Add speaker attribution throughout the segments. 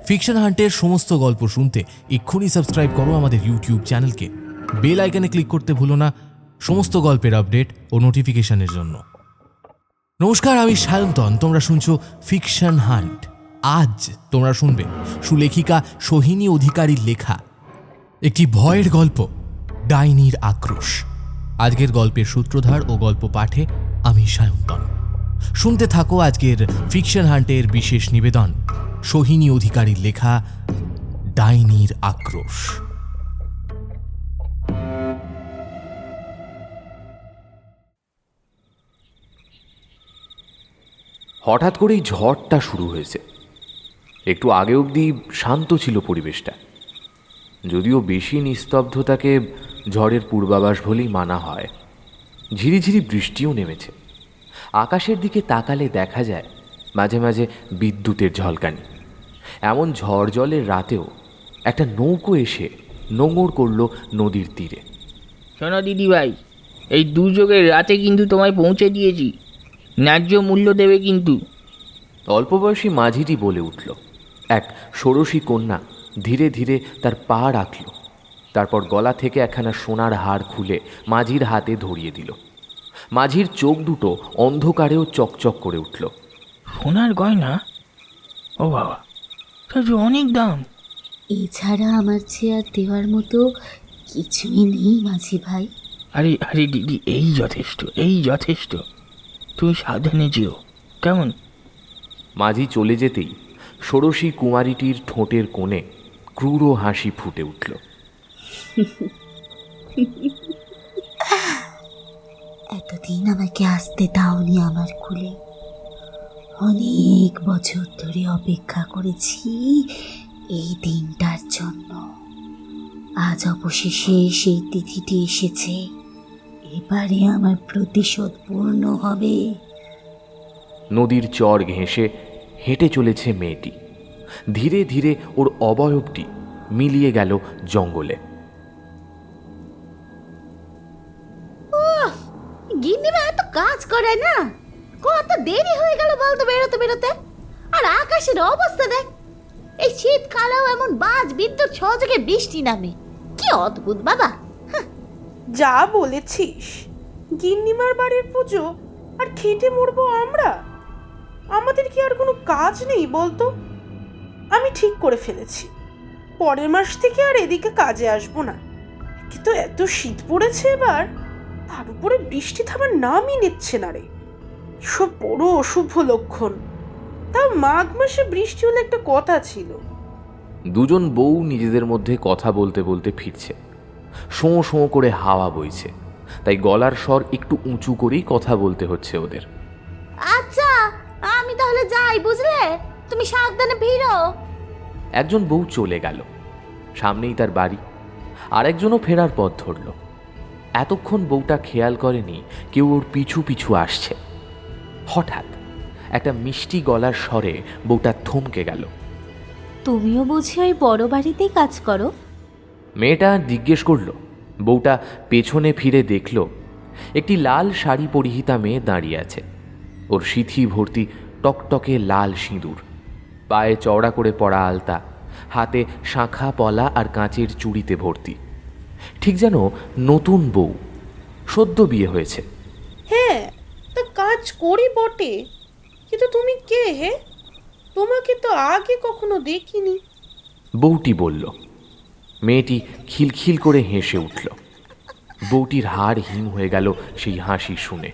Speaker 1: Fiction হান্টের সমস্ত গল্প শুনতে এক্ষুনি সাবস্ক্রাইব করো আমাদের ইউটিউব চ্যানেলকে। বেল আইকনে ক্লিক করতে ভুলো না সমস্ত গল্পের আপডেট ও নোটিফিকেশনের জন্য। নমস্কার, আমি সায়ন্তন। তোমরা শুনছো ফিকশন হান্ট। আজ তোমরা শুনবে সুলেখিকা সোহিনী অধিকারীর লেখা একটি ভয়ের গল্প, ডাইনির আক্রোশ। আজকের গল্পের সূত্রধার ও গল্প পাঠে আমি সায়ন্তন। শুনতে থাকো আজকের ফিকশন হান্টের বিশেষ নিবেদন, সোহিনী অধিকারীর লেখা ডাইনির আক্রোশ।
Speaker 2: হঠাৎ করেই ঝড়টা শুরু হয়েছে। একটু আগে অবধি শান্ত ছিল পরিবেশটা, যদিও বেশি নিস্তব্ধতাকে ঝড়ের পূর্বাভাস বলেই মানা হয়। ঝিরিঝিরি বৃষ্টিও নেমেছে। আকাশের দিকে তাকালে দেখা যায় মাঝে মাঝে বিদ্যুতের ঝলকানি। এমন ঝড় জলের রাতেও একটা নৌকো এসে নোঙর করল নদীর তীরে।
Speaker 3: শোনো দিদিভাই, এই দুর্যোগের রাতে কিন্তু তোমায় পৌঁছে দিয়েছি, ন্যায্য মূল্য দেবে কিন্তু।
Speaker 2: অল্পবয়সী মাঝিটি বলে উঠল। এক ষোড়শী কন্যা ধীরে ধীরে তার পা রাখল, তারপর গলা থেকে একখানা সোনার হার খুলে মাঝির হাতে ধরিয়ে দিল। মাঝির চোখ দুটো অন্ধকারেও চকচক করে উঠল।
Speaker 3: সোনার গয়না? ও বাবা, তা যে অনেক দাম।
Speaker 4: এছাড়া আমার চেয়ে আর দেওয়ার মতো কিছুই নেই মাঝি ভাই।
Speaker 3: আরে আরে দিদি, এই যথেষ্ট, এই যথেষ্ট। তুমি সাবধানে যেও, কেমন?
Speaker 2: মাঝি চলে যেতেই ষোড়শী কুমারীটির ঠোঁটের কোণে ক্রূর হাসি ফুটে উঠল।
Speaker 4: এতদিন আমাকে আসতে দাওনি আমার কুলে। অনেক বছর ধরে অপেক্ষা করেছি এই দিনটার জন্য। আজ অবশেষে সেই তিথিটি এসেছে। এবারে আমার প্রতিশোধ পূর্ণ হবে।
Speaker 2: নদীর চর ঘেঁষে হেঁটে চলেছে মেয়েটি। ধীরে ধীরে ওর অবয়বটি মিলিয়ে গেল জঙ্গলে।
Speaker 4: গিন্নিমা এত কাজ করে না, কত দেরি হয়ে গেল বলতো বেরোতে বেরোতে। আর আকাশের অবস্থা দেখ, এই শীতকালেও এমন বাজ বিদ্যুৎ সহযোগে বৃষ্টি নামে। কি অদ্ভুত বাবা।
Speaker 5: যা বলেছিস, গিন্নিমার বাড়ির পুজো আর খেটে মরবো আমরা? আমাদের কি আর কোনো কাজ নেই বলতো? আমি ঠিক করে ফেলেছি, পরের মাস থেকে আর এদিকে কাজে আসবো না। কিন্তু এত শীত পড়েছে এবার, তার উপরে বৃষ্টি থামার নামই নিচ্ছে না রে। সব বড় অশুভ লক্ষণ। তাও মাঘ মাসে বৃষ্টি হলে একটা কথা ছিল।
Speaker 2: দুজন বউ নিজেদের মধ্যে কথা বলতে বলতে ফিরছে। শোঁ শোঁ করে হাওয়া বইছে, তাই গলার স্বর একটু উঁচু করেই কথা বলতে হচ্ছে ওদের।
Speaker 4: আচ্ছা, আমি তাহলে যাই, বুঝলে? তুমি সাবধানে ফিরো।
Speaker 2: একজন বউ চলে গেল, সামনেই তার বাড়ি। আরেকজনও ফেরার পথ ধরল। এতক্ষণ বউটা খেয়াল করেনি কেউ ওর পিছু পিছু আসছে। হঠাৎ একটা মিষ্টি গলার স্বরে বউটা থমকে গেল।
Speaker 4: তুমিও বুঝি ওই বড় বাড়িতেই কাজ করো?
Speaker 2: মেয়েটা জিজ্ঞেস করল। বউটা পেছনে ফিরে দেখল একটি লাল শাড়ি পরিহিতা মেয়ে দাঁড়িয়ে আছে। ওর সিথি ভর্তি টকটকে লাল সিঁদুর, পায়ে চওড়া করে পরা আলতা, হাতে শাঁখা পলা আর কাঁচের চুড়িতে ভর্তি। ঠিক যেন নতুন বউ, সদ্য বিয়ে হয়েছে।
Speaker 5: হ্যাঁ, তা কাজ করি বটে, কিন্তু তুমি কে হে? তোমাকে তো আগে কখনো দেখিনি।
Speaker 2: বউটি বলল। মেয়েটি খিলখিল করে হেসে উঠল। বউটির হাড় হিম হয়ে গেল সেই হাসি শুনে।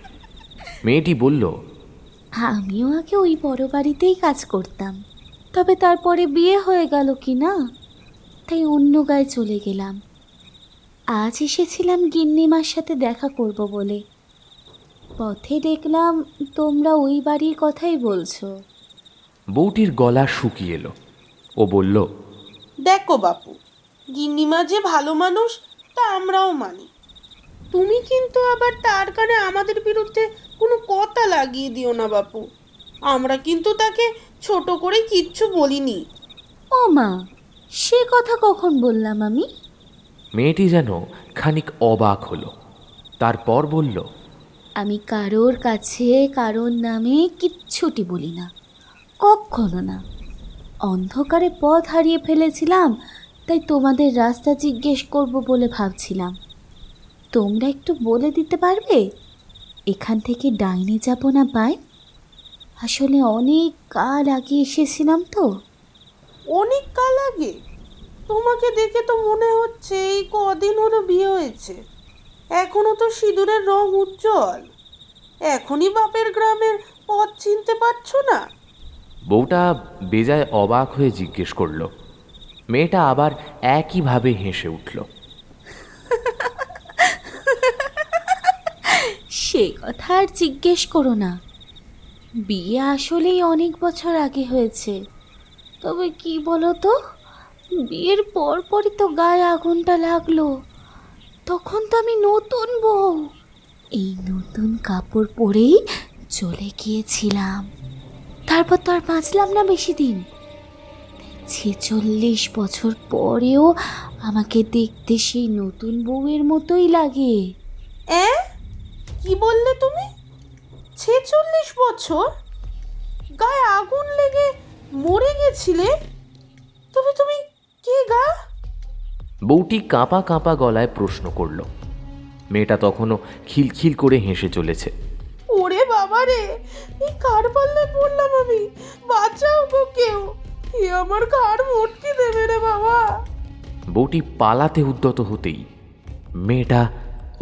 Speaker 2: মেয়েটি বলল,
Speaker 4: আমিও আগে ওই বড় বাড়িতেই কাজ করতাম, তবে তারপরে বিয়ে হয়ে গেল কি না, তাই অন্য গায়ে চলে গেলাম। আজ এসেছিলাম গিন্নিমার সাথে দেখা করব বলে। পথে দেখলাম তোমরা ওই বাড়ির কথাই বলছো।
Speaker 2: বউটির গলা শুকিয়ে এলো। ও বলল,
Speaker 5: দেখো বাপু, গিন্নিমা যে ভালো মানুষ তা আমরাও মানি। তুমি কিন্তু আবার তার কানে আমাদের বিরুদ্ধে কোনো কথা লাগিয়ে দিও না বাপু। আমরা কিন্তু তাকে ছোট করে কিচ্ছু বলিনি।
Speaker 4: ও মা, সে কথা কখন বললাম আমি?
Speaker 2: মেয়েটি যেন খানিক অবাক হলো। তারপর বলল,
Speaker 4: আমি কারোর কাছে কারোর নামে কিচ্ছুটি বলি না, কখনো না। অন্ধকারে পথ হারিয়ে ফেলেছিলাম, তাই তোমাদের রাস্তা জিজ্ঞেস করব বলে ভাবছিলাম। তোমরা একটু বলে দিতে পারবে এখান থেকে ডাইনে যাব না বাই? আসলে অনেক কাল আগে এসেছিলাম তো।
Speaker 5: অনেক কাল আগে? তোমাকে দেখে তো মনে হচ্ছে এই কদিন হলো বিয়ে হয়েছে। এখনো তো সিঁদুরের রং উজ্জ্বল। এখনই বাপের গ্রামের পথ চিনতে পারছো না?
Speaker 2: বউটা বেজায় অবাক হয়ে জিজ্ঞেস করলো। মেয়েটা আবার একইভাবে হেসে উঠল।
Speaker 4: সে কথা আর জিজ্ঞেস করো না। বিয়ে আসলেই অনেক বছর আগে হয়েছে। তবে কি বলো তো, বিয়ের পরপরই তো গায়ে আগুনটা লাগলো। তখন তো আমি নতুন বউ, এই নতুন কাপড় পরেই চলে গিয়েছিলাম। তারপর তো আর বাঁচলাম না বেশি দিন। 46 বছর পরেও আমাকে দেখতে সেই নতুন বউয়ের মতোই লাগে।
Speaker 5: কি বললে তুমি? 46 বছর? গায়ে আগুন লেগে মরে গেছিলে? তবে তুমি কে গা?
Speaker 2: বউটি কাঁপা কাঁপা গলায় প্রশ্ন করল। মেয়েটা তখনও খিলখিল করে হেসে চলেছে।
Speaker 5: ওরে বাবা রে, এই কার পাল্লায় পড়লাম আমি! বাঁচাও গো কেউ, এ আমার ঘাড় মটকে দেবে রে বাবা।
Speaker 2: বউটি পালাতে উদ্যত হতেই মেয়েটা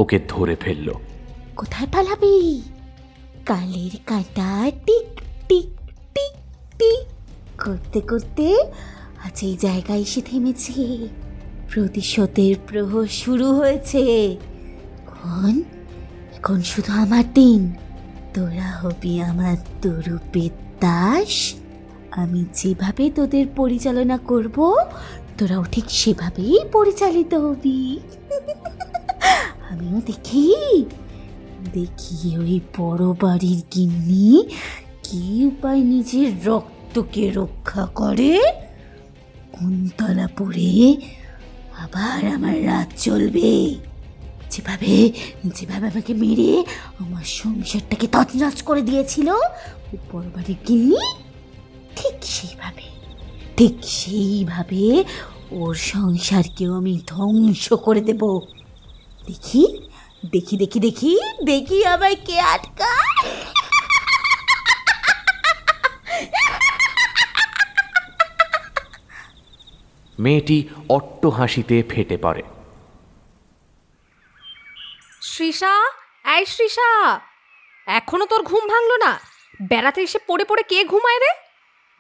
Speaker 2: ওকে ধরে ফেলল।
Speaker 4: কোথায় পালাবি? কালের কাঁটা টিক টিক টিক টিক করতে করতে আজ এই জায়গায় এসে থেমেছে। প্রতিশোধের প্রহর শুরু হয়েছে। এখন এখন শুধু আমার দিন। তোরা হবি আমার তরুপের দাস। আমি যেভাবে তোদের পরিচালনা করব, তোরাও ঠিক সেভাবেই পরিচালিত হবি। আমিও দেখি দেখি ওই বড় বাড়ির গিন্নি কি উপায় নিজের রক্তকে রক্ষা করে। কুন্তলা পরে আবার আমার রাত চলবে। যেভাবে যেভাবে আমাকে মেরে আমার সংসারটাকে তছনছ করে দিয়েছিল ওই বড় বাড়ির গিন্নি, ঠিক সেইভাবে ওর সংসারকেও আমি ধ্বংস করে দেব। দেখি দেখি দেখি দেখি দেখি আমায় কে আটকায়।
Speaker 2: মেয়েটি অট্ট হাসিতে ফেটে পড়ে।
Speaker 6: শ্রীষা, এই শ্রীষা, এখনো তোর ঘুম ভাঙলো না? বেড়াতে এসে পড়ে পড়ে কে ঘুমায় রে?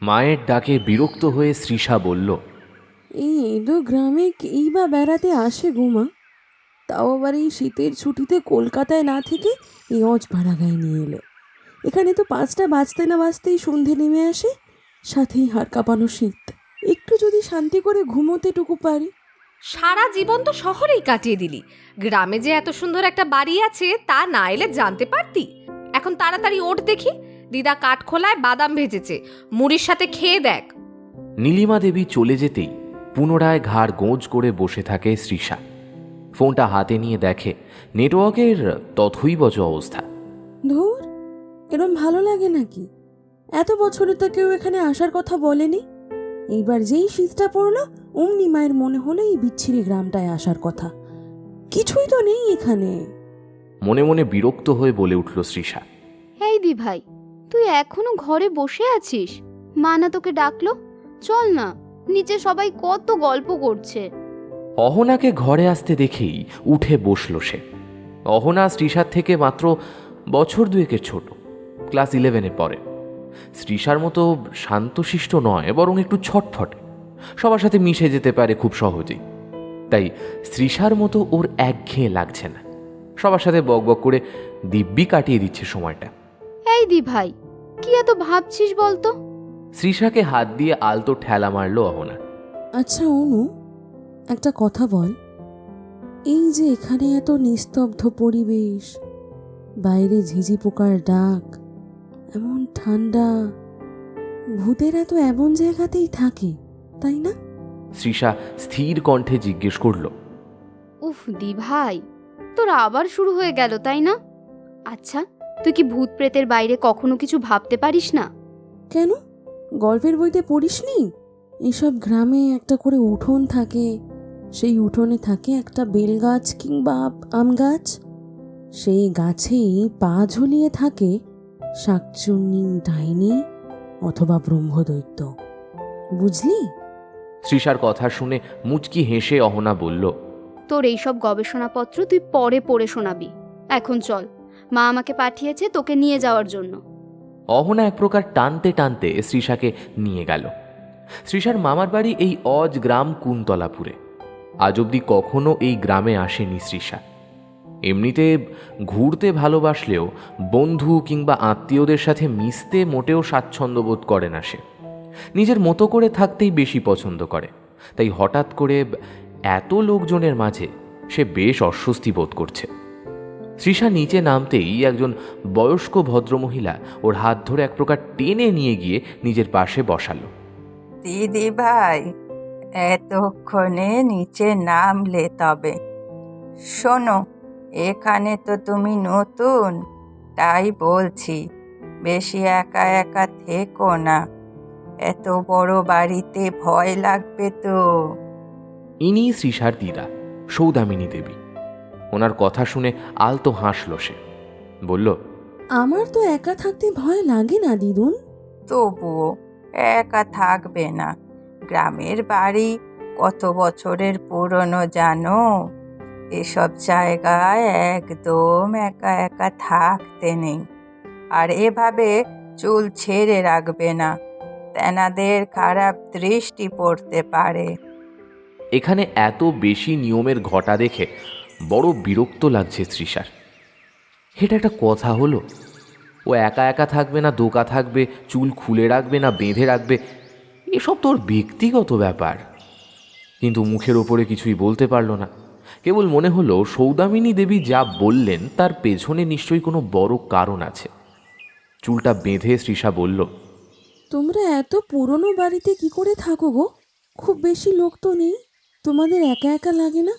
Speaker 2: মায়ের ডাকে বিরক্ত হয়ে তৃষা বলল,
Speaker 7: এই এলো গ্রামে কেই বা বেড়াতে আসে গোমা? তাও আবার এই শীতের ছুটিতে কলকাতায় না থেকে এই অজপাড়া গায়ে নিয়ে এলো। এখানে তো 5টা বাজতে না বাজতেই সন্ধে নেমে আসে, সাথেই হাড় কাঁপানো শীত। একটু যদি শান্তি করে ঘুমোতে টুকু পারি।
Speaker 6: সারা জীবন তো শহরেই কাটিয়ে দিলি, গ্রামে যে এত সুন্দর একটা বাড়ি আছে তা না এলে জানতে পারতি। এখন তাড়াতাড়ি ওঠ দেখি, দিদা কাঠখোলায় বাদাম ভেজেছে, মুড়ির সাথে খেয়ে দেখ।
Speaker 2: নীলিমা দেবী চলে যেতেই পুনরায় ঘাড় গোঁজ করে বসে থাকে তৃষা। ফোনটা হাতে নিয়ে দেখে নেটওয়ার্কের তথৈবচ অবস্থা।
Speaker 7: ধুর, এরম ভালো লাগে নাকি? এত বছরে তো কেউ এখানে আসার কথা বলেনি। এইবার যেই শীতটা পড়লো অমনি মায়ের মনে হলো এই বিচ্ছিরি গ্রামটায় আসার কথা। কিছুই তো নেই এখানে।
Speaker 2: মনে মনে বিরক্ত হয়ে বলে উঠল তৃষা।
Speaker 8: এই দি ভাই, তুই এখনো ঘরে বসে আছিস? মা না তোকে ডাকলো? চল না, নিচে সবাই কত গল্প করছে।
Speaker 2: অহনাকে ঘরে আসতে দেখেই উঠে বসল সে। অহনা তৃষার থেকে মাত্র বছর 2 ছোট, ক্লাস 11-এ পড়ে। তৃষার মতো শান্তশিষ্ট নয়, বরং একটু ছটফটে, সবার সাথে মিশে যেতে পারে খুব সহজেই। তাই তৃষার মতো ওর একঘেয়ে লাগছে না, সবার সাথে বকবক করে দিব্যি কাটিয়ে দিচ্ছে সময়টা।
Speaker 8: এই দি ভাই, কি এত ভাবছিস বলতো?
Speaker 2: তৃষাকে হাত দিয়ে আলতো ঠেলা মারল অহনা।
Speaker 7: আচ্ছা অনু, একটা কথা বল। এই যে এখানে এত নিস্তব্ধ পরিবেশ, বাইরে ঝিঝি পোকার ডাক, এমন ঠান্ডা, ভূতেরা তো এমন জায়গাতেই থাকে, তাই না?
Speaker 2: তৃষা স্থির কণ্ঠে জিজ্ঞেস করল।
Speaker 8: উফ দি ভাই, তোর আবার শুরু হয়ে গেল তাই না? আচ্ছা, তুই কি ভূত প্রেতের বাইরে কখনো কিছু ভাবতে পারিস না?
Speaker 7: কেন, গল্পের বইতে পড়িসনি? এইসব গ্রামে একটা করে উঠোন থাকে, সেই উঠোনে থাকে একটা বেল গাছ কিংবা আম গাছ, সেই গাছেই পা ঝুলিয়ে থাকে শাকচুন্নি ডাইনি অথবা ব্রহ্মদৈত্য। বুঝলি?
Speaker 2: তৃষার কথা শুনে মুচকি হেসে অহনা বলল,
Speaker 8: তোর এইসব গবেষণাপত্র তুই পরে পড়ে শোনাবি। এখন চল, মা আমাকে পাঠিয়েছে তোকে নিয়ে যাওয়ার জন্য।
Speaker 2: অহনা এক প্রকার টানতে টানতে তৃষাকে নিয়ে গেল। তৃষার মামার বাড়ি এই অজ গ্রাম কুন্তলাপুরে। আজ অবধি কখনো এই গ্রামে আসেনি তৃষা। এমনিতে ঘুরতে ভালোবাসলেও বন্ধু কিংবা আত্মীয়দের সাথে মিশতে মোটেও স্বাচ্ছন্দ্য বোধ করে না সে। নিজের মতো করে থাকতেই বেশি পছন্দ করে। তাই হঠাৎ করে এত লোকজনের মাঝে সে বেশ অস্বস্তি বোধ করছে। তৃষা নিচে নামতেই একজন বয়স্ক ভদ্রমহিলা ওর হাত ধরে এক প্রকার টেনে নিয়ে গিয়ে নিজের পাশে বসালো।
Speaker 9: দিদি ভাই, এতক্ষণে নিচে নামলে তবে? শোনো, এখানে তো তুমি নতুন, তাই বলছি বেশি একা একা থেকো না। এত বড় বাড়িতে ভয় লাগবে তো।
Speaker 2: ইনি তৃষার দিদা সৌদামিনী দেবী। ওনার কথা শুনে আলতো হাসল সে। বলল,
Speaker 7: আমার তো একা থাকতে ভয় লাগে না দিদুন।
Speaker 9: তবুও একা থাকবে না। গ্রামের বাড়ি কত বছরের পুরনো জানো? এসব জায়গায় একদম একা একা থাকতে নেই। আর এভাবে চুল ছেড়ে রাখবে না, তেনাদের খারাপ দৃষ্টি পড়তে পারে।
Speaker 2: এখানে এত বেশি নিয়মের ঘটা দেখে বড় বিরক্ত লাগছে তৃষার। এটা একটা কথা হলো? ও একা একা থাকবে না দোকা থাকবে, চুল খুলে রাখবে না বেঁধে রাখবে, এসব তোর ব্যক্তিগত ব্যাপার। কিন্তু মুখের ওপরে কিছুই বলতে পারল না। কেবল মনে হলো সৌদামিনী দেবী যা বললেন তার পেছনে নিশ্চয়ই কোনো বড় কারণ আছে। চুলটা বেঁধে তৃষা বলল,
Speaker 7: তোমরা এত পুরনো বাড়িতে কি করে থাকো গো? খুব বেশি লোক তো নেই, তোমাদের একা একা লাগে না?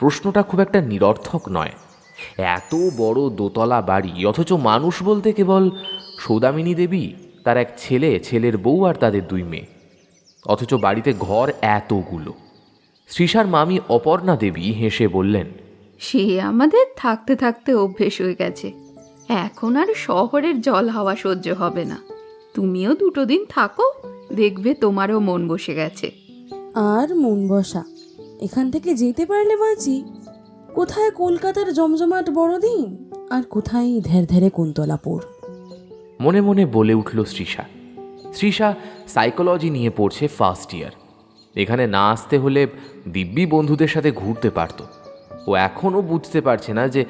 Speaker 2: প্রশ্নটা খুব একটা নিরর্থক নয়। এত বড় দোতলা বাড়ি, অথচ মানুষ বলতে কেবল সৌদামিনী দেবী, তার এক ছেলে, ছেলের বউ আর তাদের 2 মেয়ে। অথচ বাড়িতে ঘর এতগুলো। তৃষার মামি অপর্ণা দেবী হেসে বললেন,
Speaker 10: সে আমাদের থাকতে থাকতে অভ্যেস হয়ে গেছে। এখন আর শহরের জল হাওয়া সহ্য হবে না। তুমিও 2 দিন থাকো, দেখবে তোমারও মন বসে গেছে।
Speaker 7: আর মন বসা, এখান থেকে যেতে পারলে বাঁচি। কোথায় কলকাতার জমজমাট বড়দিন, আর কোথায় ধেরধেরে কুন্তলাপুর।
Speaker 2: মনে মনে বলে উঠল তৃষা। তৃষা সাইকোলজি নিয়ে পড়ছে ফার্স্ট ইয়ার। এখানে না আসতে হলে দিব্যি বন্ধুদের সাথে ঘুরতে পারত। ও এখনও বুঝতে পারছে না যে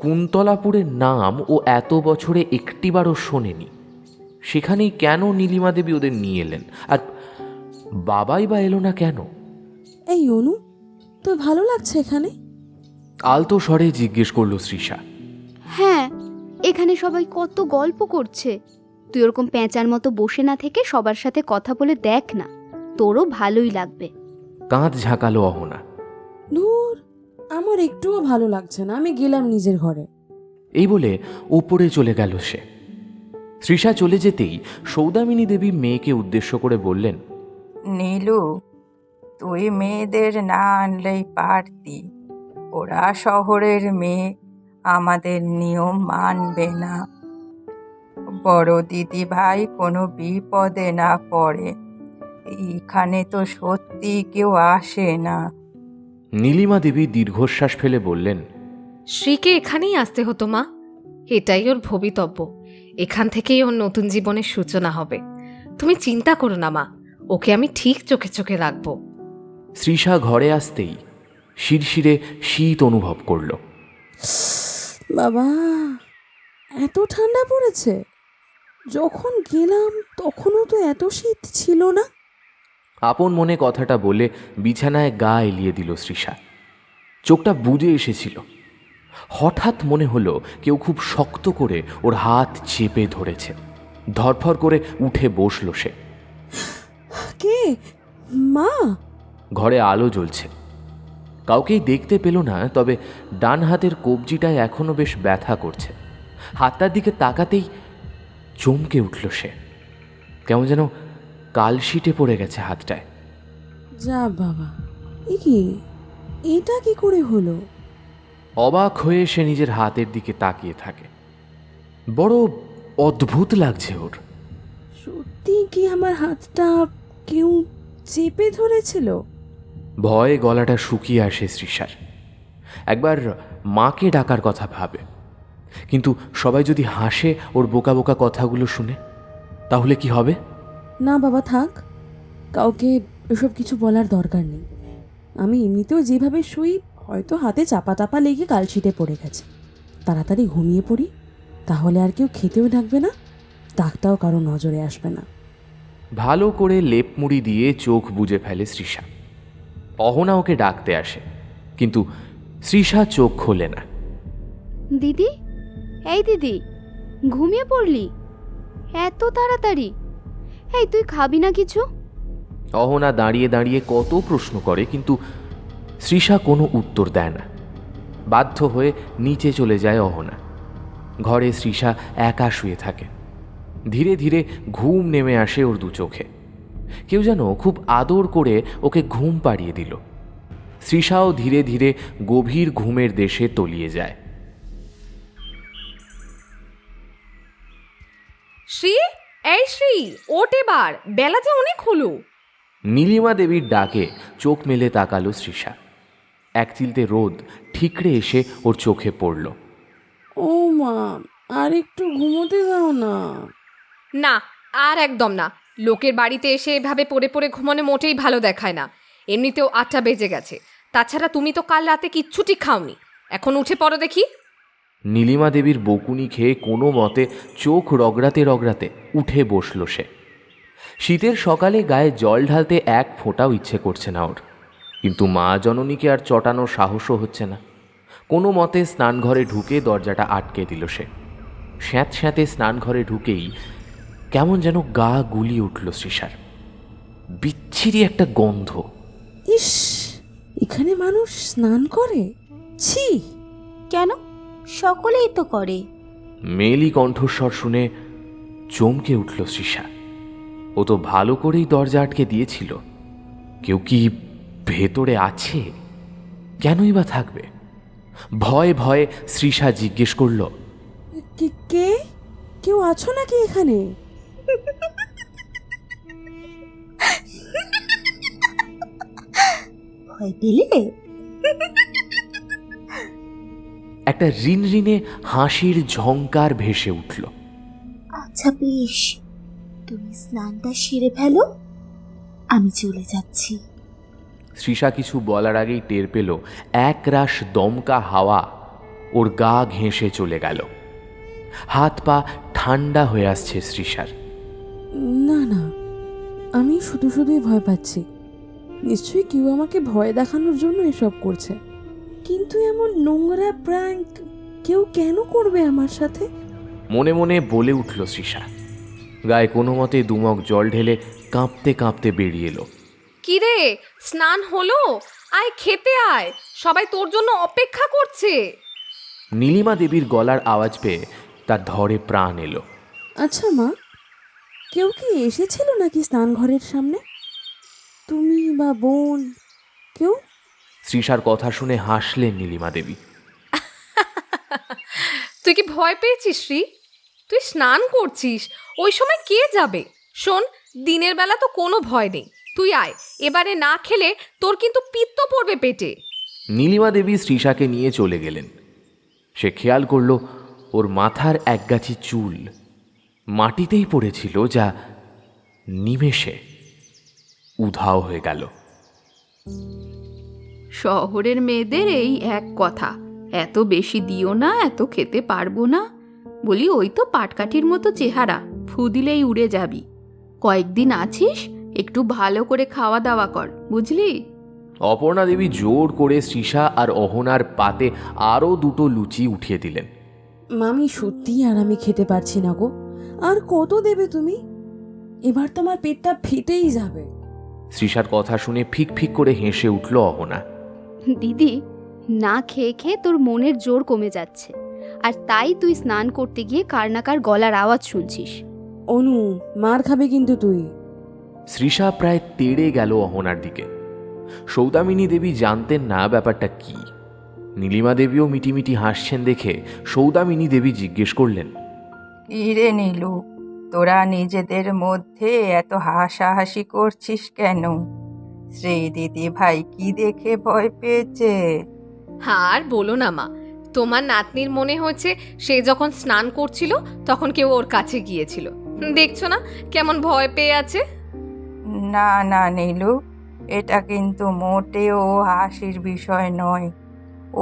Speaker 2: কুন্তলাপুরের নাম ও এত বছরে একটিবারও শোনেনি। সেখানেই কেন নীলিমা দেবী ওদের নিয়ে এলেন, আর বাবাই বা এলো না কেন?
Speaker 7: এই অনু, তোর ভালো লাগছে এখানে?
Speaker 2: আলতো স্বরে জিজ্ঞেস করল তৃষা।
Speaker 8: হ্যাঁ, এখানে সবাই কত গল্প করছে। তুই ওরকম পেঁচার মতো বসে না থেকে সবার সাথে কথা বলে দেখ না, তোরও ভালোই লাগবে।
Speaker 2: কাঁধ ঝাঁকালো অহনা।
Speaker 7: ধুর, আমার একটুও ভালো লাগছে না, আমি গেলাম নিজের ঘরে।
Speaker 2: এই বলে ওপরে চলে গেল সে। তৃষা চলে যেতেই সৌদামিনী দেবী মেয়েকে উদ্দেশ্য করে বললেন,
Speaker 9: নীলু, তুই মেয়েদের না আনলেই পারতি। ওরা শহরের মেয়ে, আমাদের নিয়ম মানবে না। বড় দিদি ভাই কোনো বিপদে না পড়ে। এইখানে তো সত্যি কেউ আসে না।
Speaker 2: নীলিমা দেবী দীর্ঘশ্বাস ফেলে বললেন,
Speaker 6: শ্রীকে এখানেই আসতে হতো মা। এটাই ওর ভবিতব্য। এখান থেকেই ওর নতুন জীবনের সূচনা হবে। তুমি চিন্তা করো না মা, ওকে আমি ঠিক চোখে চোখে রাখবো।
Speaker 2: তৃষা ঘরে আসতেই শিরশিরে শীত অনুভব করল।
Speaker 7: বাবা, এত ঠান্ডা পড়েছে! যখন গেলাম তখনও তো এত শীত ছিল না।
Speaker 2: আপন মনে কথাটা বলে বিছানায় গা এলিয়ে দিল তৃষা। চোখটা বুজে এসেছিল। হঠাৎ মনে হলো কেউ খুব শক্ত করে ওর হাত চেপে ধরেছে। ধরফর করে উঠে বসল সে।
Speaker 7: কে? মা?
Speaker 2: ঘরে আলো জ্বলছে। কাউকেই দেখতে পেল না, তবে ডান হাতের কবজিটায় এখনো বেশ ব্যথা করছে। হাতটার দিকে তাকাতেই চমকে উঠল সে। কেমন যেন কালশিটে পড়ে গেছে হাতটায়।
Speaker 7: যা বাবা, এ কি, এটা কি করে হলো?
Speaker 2: অবাক হয়ে সে নিজের হাতের দিকে তাকিয়ে থাকে। বড় অদ্ভুত লাগছে ওর।
Speaker 7: সত্যি কি আমার হাতটা কেউ চেপে ধরেছিল?
Speaker 2: ভয়ে গলাটা শুকিয়ে আসে শ্রীষার। একবার মাকে ডাকার কথা ভাবে, কিন্তু সবাই যদি হাসে ওর বোকা বোকা কথাগুলো শুনে, তাহলে কি হবে?
Speaker 7: না বাবা, থাক, কাউকে এসব কিছু বলার দরকার নেই। আমি এমনিতেও যেভাবে শুই, হয়তো হাতে চাপা টাপা লেগে কালশিটে পড়ে গেছে। তাড়াতাড়ি ঘুমিয়ে পড়ি, তাহলে আর কেউ খেতেও ডাকবে না, ডাকটাও কারো নজরে আসবে না।
Speaker 2: ভালো করে লেপ মুড়ি দিয়ে চোখ বুজে ফেলে শ্রীষা। অহনা ওকে ডাকতে আসে, কিন্তু শ্রীষা চোখ খোলে না।
Speaker 8: দিদি, এই দিদি, ঘুমিয়ে পড়লি এত তাড়াতাড়ি? এই তুই খাবি না কিছু?
Speaker 2: অহনা দাঁড়িয়ে দাঁড়িয়ে কত প্রশ্ন করে, কিন্তু শ্রীষা কোনো উত্তর দেয় না। বাধ্য হয়ে নিচে চলে যায় অহনা। ঘরে শ্রীষা একা শুয়ে থাকে। ধীরে ধীরে ঘুম নেমে আসে ওর দু চোখে। কেউ যেন খুব আদর করে ওকে ঘুম পাড়িয়ে দিল। শ্রীষাও ধীরে ধীরে গভীর ঘুমের দেশে তলিয়ে যায়।
Speaker 6: শ্রী, এই শ্রী, ওঠ এবার, বেলা যে অনেক হলো।
Speaker 2: নীলিমা দেবীর ডাকে চোখ মেলে তাকালো শ্রীষা। এক চিলতে রোদ ঠিকরে এসে ওর চোখে পড়ল।
Speaker 7: ও মা, আর একটু ঘুমোতে দাও না।
Speaker 6: না, আর একদম না। লোকের বাড়িতে এসে এভাবে পড়ে পড়ে ঘুমানো মোটেই ভালো দেখায় না। এমনিতেও 8টা বেজে গেছে। তাছাড়া তুমি তো কাল রাতে কিচ্ছুটি খাওনি। এখন উঠে পড়ো দেখি।
Speaker 2: নীলিমা দেবীর বকুনি খেয়ে কোনো মতে চোখ রগড়াতে রগড়াতে উঠে বসল সে। শীতের সকালে গায়ে জল ঢালতে এক ফোঁটাও ইচ্ছে করছে না ওর, কিন্তু মা জননীকে আর চটানোর সাহসও হচ্ছে না। কোনো মতে স্নানঘরে ঢুকে দরজাটা আটকে দিল সে। স্যাঁত স্যাঁতে স্নানঘরে ঢুকেই কেমন যেন গা গুলিয়ে উঠল শ্রীষার। বিচ্ছিরি একটা গন্ধ।
Speaker 7: ইস, এখানে মানুষ স্নান করে? ছি!
Speaker 4: কেন, সকলেই তো করে।
Speaker 2: মেলি কণ্ঠস্বর শুনে চমকে উঠল শ্রীষা। ও তো ভালো করেই দরজা আটকে দিয়েছিল। কেউ কি ভেতরে আছে? কেনই বা থাকবে? ভয়ে ভয়ে শ্রীষা জিজ্ঞেস করল,
Speaker 7: কে? কেউ আছো নাকি এখানে?
Speaker 4: ভয় পেলে?
Speaker 2: একটা রিনরিনে হাসির ঝংকার ভেসে উঠল।
Speaker 4: আচ্ছা বেশ, তুমি স্নানটা সেরে ফেলো, আমি চলে যাচ্ছি।
Speaker 2: শ্রীষা কিছু বলার আগেই টের পেল এক রাশ দমকা হাওয়া ওর গা ঘেঁষে চলে গেল। হাত পা ঠান্ডা হয়ে আসছে শ্রীষার।
Speaker 7: না না, আমি শুধু শুধুই ভয় পাচ্ছি। নিশ্চয়ই কেউ আমাকে ভয় দেখানোর জন্য এসব করছে। কিন্তু এমন নোংরা প্র্যাঙ্ক কেউ কেন করবে আমার সাথে?
Speaker 2: মনে মনে বলে উঠল শ্রীষা। গায়ে কোনো মতে দুমক জল ঢেলে কাঁপতে কাঁপতে বেরিয়ে এলো।
Speaker 6: কি রে, স্নান হলো? আয় খেতে আয়, সবাই তোর জন্য অপেক্ষা করছে।
Speaker 2: নীলিমা দেবীর গলার আওয়াজ পেয়ে তার ধরে প্রাণ এলো।
Speaker 7: আচ্ছা মা, কেউ কি এসেছিল নাকি স্নানঘরের সামনে? তুমি বা বোন, কেউ?
Speaker 2: শ্রীষার কথা শুনে হাসলেন নীলিমা দেবী।
Speaker 6: তুই কি ভয় পেয়েছিস শ্রী? তুই স্নান করছিস, ওই সময় কে যাবে? শোন, দিনের বেলা তো কোনো ভয় নেই। তুই আয়, এবারে না খেলে তোর কিন্তু পিত্ত পড়বে পেটে।
Speaker 2: নীলিমা দেবী শ্রীষাকে নিয়ে চলে গেলেন। সে খেয়াল করল ওর মাথার একগাছি চুল মাটিতেই পড়েছিল, যা নিমেষে উধাও হয়ে গেল।
Speaker 10: শহরের মেয়েদের এই এক কথা, এত বেশি দিও না, এত খেতে পারবো না। বলি, ওই তো পাটকাঠির মতো চেহারা, ফু দিলেই উড়ে যাবি। কয়েকদিন আছিস, একটু ভালো করে খাওয়া দাওয়া কর, বুঝলি?
Speaker 2: অপর্ণা দেবী জোর করে শ্রীষা আর অহনার পাতে আরও দুটো লুচি উঠিয়ে দিলেন।
Speaker 7: মামি, সত্যিই আর আমি খেতে পারছি না গো। আর কত দেবে তুমি? এবার তোমার পেটটা ফেটেই যাবে।
Speaker 2: শ্রীষার কথা শুনে ফিক ফিক করে হেসে উঠল অহনা।
Speaker 8: দিদি, না খেয়ে খেয়ে তোর মনের জোর কমে যাচ্ছে, আর তাই তুই স্নান করতে গিয়ে কার না কার গলার আওয়াজ শুনছিস।
Speaker 7: অনু, মার খাবে কিন্তু তুই।
Speaker 2: শ্রীষা প্রায় তেড়ে গেল অহনার দিকে। সৌদামিনী দেবী জানতেন না ব্যাপারটা কি। নীলিমা দেবীও মিটিমিটি হাসছেন দেখে সৌদামিনী দেবী জিজ্ঞেস করলেন,
Speaker 9: কি রে নীলু, তোরা নিজেদের মধ্যে এত হাসাহাসি করছিস কেন? শ্রী দিদি ভাই কি দেখে ভয় পেয়েছে?
Speaker 6: আর বলো না মা, তোমার নাতনির মনে হয়েছে সে যখন স্নান করছিল তখন কেউ ওর কাছে গিয়েছিল। দেখছো না কেমন ভয় পেয়ে আছে।
Speaker 9: না না নীলু, এটা কিন্তু মোটেও হাসির বিষয় নয়।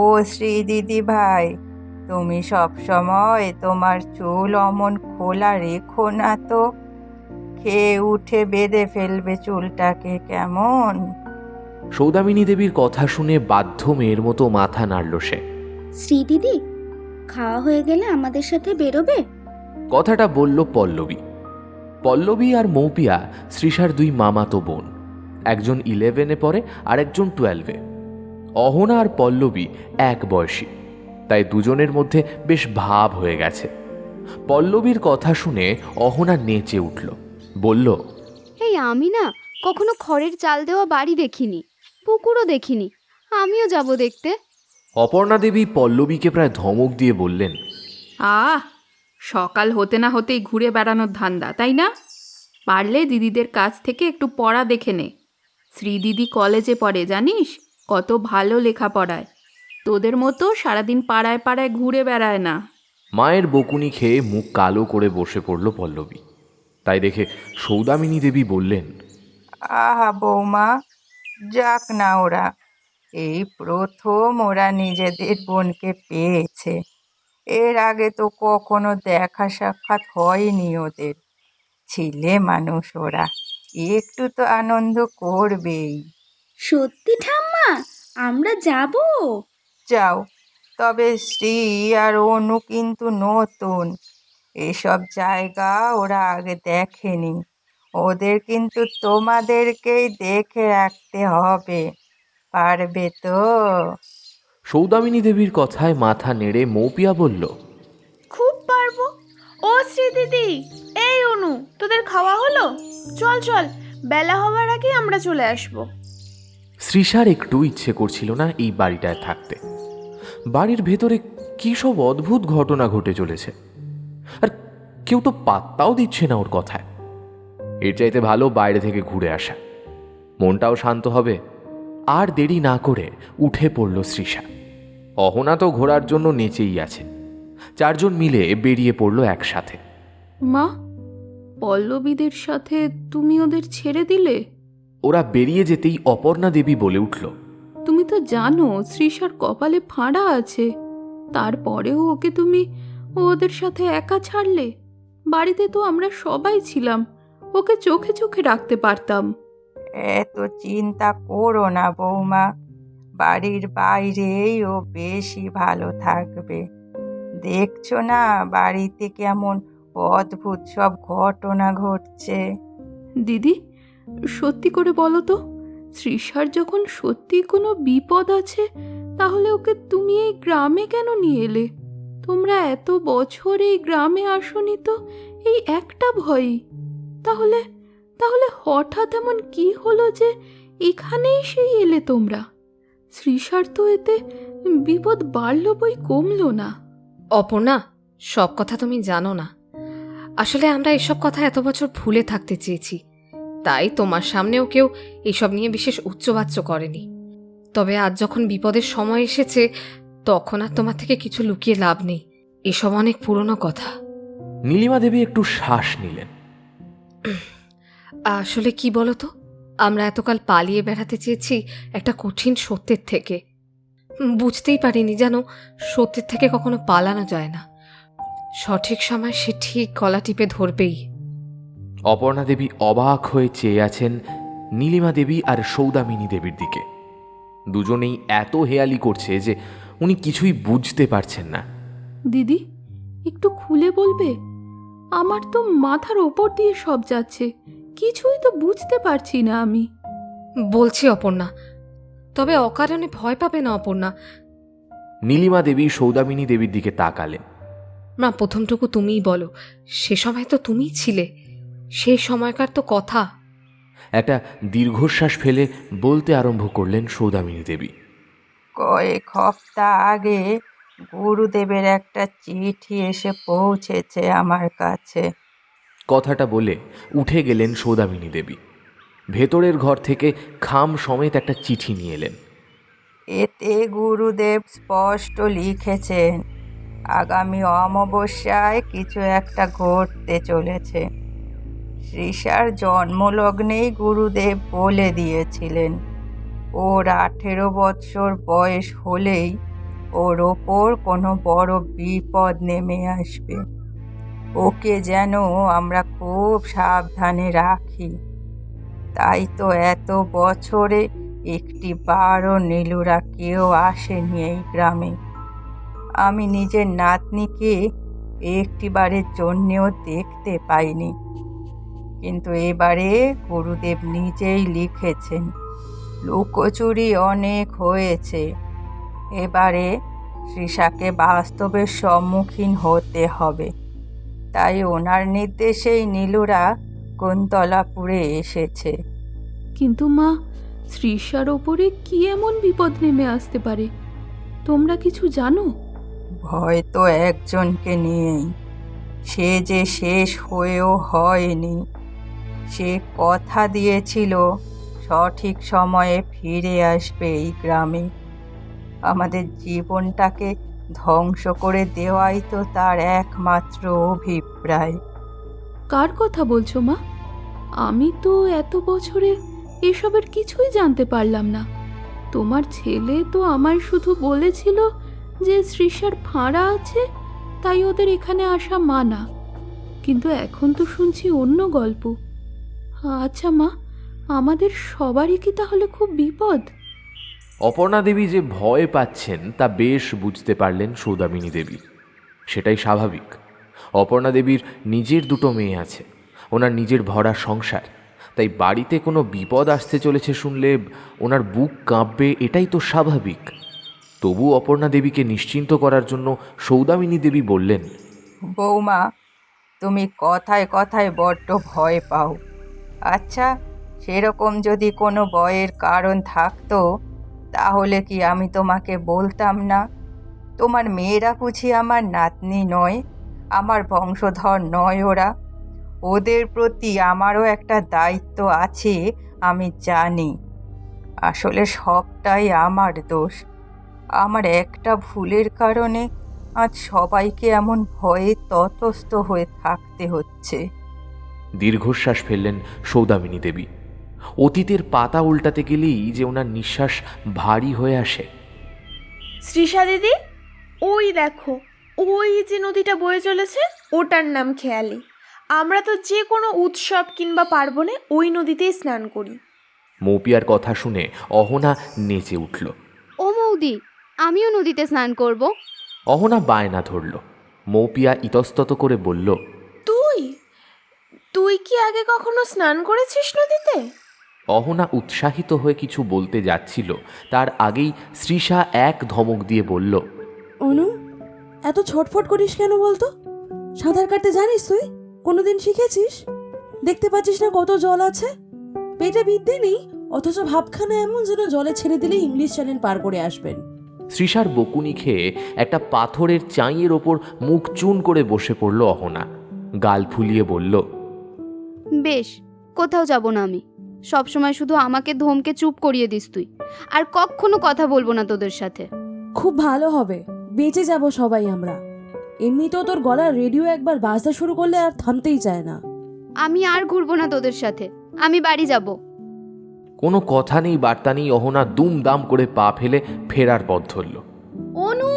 Speaker 9: ও শ্রী দিদি ভাই, তুমি সব সময় তোমার চুল অমন খোলা রেখো না তো, খেয়ে উঠে বেঁধে ফেলবে চুলটাকে কেমন।
Speaker 2: সৌদামিনী দেবীর কথা শুনে বাধ্য মেয়ের মতো মাথা নাড়ল সে।
Speaker 4: শ্রীদিদি, খাওয়া হয়ে গেলে আমাদের সাথে বেরোবে?
Speaker 2: কথাটা বলল পল্লবী। পল্লবী আর মৌপিয়া শ্রীষার দুই মামাতো বোন, একজন 11-এ পড়ে আর একজন 12-এ। অহনা আর পল্লবী এক বয়সী, তাই দুজনের মধ্যে বেশ ভাব হয়ে গেছে। পল্লবীর কথা শুনে অহনা নেচে উঠল, বলল,
Speaker 8: এই আমি না কখনো খড়ের চাল দেওয়া বাড়ি দেখিনি, পুকুরও দেখিনি, আমিও যাব দেখতে।
Speaker 2: অপর্ণা দেবী পল্লবীকে প্রায় ধমক দিয়ে বললেন,
Speaker 10: সকাল হতে না হতেই ঘুরে বেড়ানোর ধান্দা, তাই না? পারলে দিদিদের কাছ থেকে একটু পড়া দেখে নে। শ্রীদিদি কলেজে পড়ে, জানিস কত ভালো লেখা পড়ায়। তোদের মতো সারাদিন পাড়ায় পাড়ায় ঘুরে বেড়ায় না।
Speaker 2: মায়ের বকুনি খেয়ে মুখ কালো করে বসে পড়ল পল্লবী। তাই দেখে সৌদামিনী দেবী বললেন,
Speaker 9: আহা বৌমা, যাক না ওরা, এই প্রথম ওরা নিজেদের বোনকে পেয়েছে। এর আগে তো কখনো দেখা সাক্ষাৎ হয়নি ওদের। ছেলে মানুষ ওরা, একটু তো আনন্দ করবেই।
Speaker 4: সত্যি ঠাম্মা, আমরা যাব?
Speaker 9: যাও, তবে শ্রী আর অনু কিন্তু নতুন, এসব জায়গা ওরা আগে দেখেনি। ওদের কিন্তু তোমাদেরকেই দেখে রাখতে হবে, পারবে তো?
Speaker 2: সৌদামিনী দেবীর কথায় মাথা নেড়ে মৌপিয়া বলল,
Speaker 5: খুব পারবো। ও শ্রীদিদি, এই অনু, তোদের খাওয়া হলো? চল চল, বেলা হওয়ার আগে আমরা চলে আসবো।
Speaker 2: শ্রীষার একটু ইচ্ছে করছিল না এই বাড়িটায় থাকতে। বাড়ির ভেতরে কী সব অদ্ভুত ঘটনা ঘটে চলেছে, আর কেউ তো পাত্তাও দিচ্ছে না ওর কথায়। এর চাইতে ভালো বাইরে থেকে ঘুরে আসা, মনটাও শান্ত হবে। আর দেরি না করে উঠে পড়ল শ্রীষা। অহনা তো ঘোরার জন্য নেচেই আছে। চারজন মিলে বেরিয়ে পড়ল একসাথে।
Speaker 10: মা, পল্লবীদের সাথে তুমি ওদের ছেড়ে দিলে?
Speaker 2: ওরা বেরিয়ে যেতেই অপর্ণা দেবী বলে উঠল,
Speaker 10: তুমি তো জানো শ্রীষার কপালে ফাঁড়া আছে, তারপরেও ওকে তুমি ওদের সাথে একা ছাড়লে। বাড়িতে তো আমরা সবাই ছিলাম, ওকে চোখে চোখে রাখতে পারতাম।
Speaker 9: এত চিন্তা করো না বৌমা, বাড়ির বাইরেই ও বেশি ভালো থাকবে। দেখছো না বাড়িতে কেমন অদ্ভুত সব ঘটনা ঘটছে।
Speaker 10: দিদি, সত্যি করে বলো তো, শ্রীষার যখন সত্যি কোনো বিপদ আছে তাহলে ওকে তুমি এই গ্রামে কেন নিয়ে এলে? তোমরা এত বছর এই গ্রামে আসনি তো এই একটা ভয়ই। তাহলে তাহলে হঠাৎ এমন কি হলো যে এখানেই সেই এলে তোমরা? শ্রীষার তো এতে বিপদ বাড়ল বই কমলো না।
Speaker 6: অপর্ণা, সব কথা তুমি জানো না। আসলে আমরা এসব কথা এত বছর ভুলে থাকতে চেয়েছি, তাই তোমার সামনেও কেউ এসব নিয়ে বিশেষ উচ্চবাচ্য করেনি। তবে আজ যখন বিপদের সময় এসেছে, তখন আর তোমার থেকে কিছু লুকিয়ে লাভ নেই। এসব অনেক পুরনো কথা।
Speaker 2: নীলিমা দেবী একটু শ্বাস নিলেন।
Speaker 6: আসলে কি বলতো, আমরা এতকাল পালিয়ে বেড়াতে চেয়েছি একটা কঠিন সত্যের থেকে। বুঝতেই পারিনি জানো, সত্যের থেকে কখনো পালানো যায় না। সঠিক সময় সে ঠিক গলা টিপে ধরবেই।
Speaker 2: অপর্ণা দেবী অবাক হয়ে চেয়ে আছেন নীলিমা দেবী আর সৌদামিনী দেবীর দিকে। দুজনেই এত হেয়ালি করছে যে উনি কিছুই বুঝতে পারছেন না।
Speaker 10: দিদি, একটু খুলে বলবে? আমার তো মাথার ওপর দিয়ে সব যাচ্ছে, কিছুই তো বুঝতে পারছি না আমি।
Speaker 6: বলছি অপর্ণা, তবে অকারণে ভয় পাবে না অপর্ণা।
Speaker 2: নীলিমা দেবী সৌদামিনী দেবীর দিকে তাকালেন।
Speaker 6: না, প্রথমটুকু তুমিই বলো, সে সময় তো তুমিই ছিলে, সেই সময়কার তো কথা।
Speaker 2: একটা দীর্ঘশ্বাস ফেলে বলতে আরম্ভ করলেন সৌদামিনী দেবী।
Speaker 9: কয়েক হপ্তাহ আগে গুরুদেবের একটা চিঠি এসে পৌঁছেছে আমার কাছে।
Speaker 2: কথাটা বলে উঠে গেলেন সৌদামিনী দেবী। ভেতরের ঘর থেকে খাম সমেত একটা চিঠি নিয়ে এলেন।
Speaker 9: এতে গুরুদেব স্পষ্ট লিখেছেন আগামী অমাবস্যায় কিছু একটা ঘটতে চলেছে। সৃষার জন্মলগ্নেই গুরুদেব বলে দিয়েছিলেন ওর 18 বৎসর বয়স হলেই ওর ওপর কোনো বড় বিপদ নেমে আসবে। ওকে যেন আমরা খুব সাবধানে রাখি। তাই তো এত বছরে একটি বারও নীলুরা কেউ আসেনি এই গ্রামে। আমি নিজের নাতনিকে একটিবারের জন্যেও দেখতে পাইনি। কিন্তু এবারে গুরুদেব নিজেই লিখেছেন লুকোচুরি অনেক হয়েছে, এবারে সৃষাকে বাস্তবের সম্মুখীন হতে হবে। তাই ওনার নির্দেশেই নীলুরা কুন্তলাপুরে এসেছে।
Speaker 10: কিন্তু মা, তৃষার ওপরে কি এমন বিপদ নেমে আসতে পারে? তোমরা কিছু জানো?
Speaker 9: ভয় তো একজনকে নিয়েই, সে যে শেষ হয়েও হয়নি। সে কথা দিয়েছিল সঠিক সময়ে ফিরে আসবে এই গ্রামে। আমাদের জীবনটাকে ধ্বংস করে দেওয়াই তো তার একমাত্র অভিপ্রায়।
Speaker 10: কার কথা বলছো মা? আমি তো এত বছরে এসবের কিছুই জানতে পারলাম না। তোমার ছেলে তো আমায় শুধু বলেছিল যে তৃষার ফাঁড়া আছে, তাই ওদের এখানে আসা মানা। কিন্তু এখন তো শুনছি অন্য গল্প। আচ্ছা মা, আমাদের সবারই কি তাহলে খুব বিপদ?
Speaker 2: অপর্ণা দেবী যে ভয় পাচ্ছেন তা বেশ বুঝতে পারলেন সৌদামিনী দেবী। সেটাই স্বাভাবিক। অপর্ণা দেবীর নিজের 2 মেয়ে আছে, ওনার নিজের ভরা সংসার। তাই বাড়িতে কোনো বিপদ আসতে চলেছে শুনলে ওনার বুক কাঁপবে, এটাই তো স্বাভাবিক। তবু অপর্ণা দেবীকে নিশ্চিন্ত করার জন্য সৌদামিনী দেবী বললেন,
Speaker 9: বৌমা, তুমি কথায় কথায় বড্ড ভয় পাও। আচ্ছা, সেরকম যদি কোনো ভয়ের কারণ থাকতো তাহলে কি আমি তোমাকে বলতাম না? তোমার মেয়েরা বুঝি আমার নাতনি নয়, আমার বংশধর নয় ওরা? ওদের প্রতি আমারও একটা দায়িত্ব আছে, আমি জানি। আসলে সবটাই আমার দোষ। আমার একটা ভুলের কারণে আজ সবাইকে এমন ভয়ে ততস্থ হয়ে থাকতে হচ্ছে।
Speaker 2: দীর্ঘশ্বাস ফেললেন সৌদামিনী দেবী। অতীতের পাতা উল্টাতে গেলেই যে ওনার নিঃশ্বাস ভারী হয়ে আসে।
Speaker 5: সৃষা দিদি, ওই দেখো, ওই যে নদীটা বয়ে চলেছে, ওটার নাম খেয়ালি। আমরা তো যে কোনো উৎসব কিংবা পার্বণে ওই নদীতেই স্নান করি।
Speaker 2: মৌপিয়ার কথা শুনে অহনা নেচে উঠল।
Speaker 8: ও মৌদি, আমিও নদীতে স্নান করব।
Speaker 2: অহনা বায়না ধরল। মৌপিয়া ইতস্তত করে বলল,
Speaker 5: তুই তুই কি আগে কখনো স্নান করেছিস নদীতে?
Speaker 2: অহনা উৎসাহিত হয়ে কিছু বলতে যাচ্ছিল, তার আগেই তৃষা এক ধমক দিয়ে বলল,
Speaker 7: অনু, এত ছটফট করিস কেন বলতো? সাঁতার কাটতে জানিস তুই? কোনোদিন শিখেছিস? দেখতে পাচ্ছিস না কত জল আছে? পেটে বিদ্যে নেই, অথচ ভাবখানা এমন যেন জলে ছেড়ে দিলে ইংলিশ চ্যানেল পার করে আসবেন।
Speaker 2: তৃষার বকুনি খেয়ে একটা পাথরের চাঁইয়ের ওপর মুখ চুন করে বসে পড়ল অহনা। গাল ফুলিয়ে বলল,
Speaker 8: বেশ, কোথাও যাব না আমি। সব সময় শুধু আমাকে ধমকে চুপ করিয়ে দিস তুই। আর কখনো কথা বলবো না তোদের সাথে।
Speaker 7: খুব ভালো হবে, বেঁচে যাব সবাই আমরা। এমনিতেও তোর গলার রেডিও একবার বাজতে শুরু করলে আর থামতেই চায় না।
Speaker 8: আমি আর ঘুরবো না তোদের সাথে, আমি বাড়ি যাব।
Speaker 2: কোনো কথা নেই বার্তা নেই, অহনা দুমদাম করে পা ফেলে ফেরার পথ ধরল।
Speaker 6: অনু,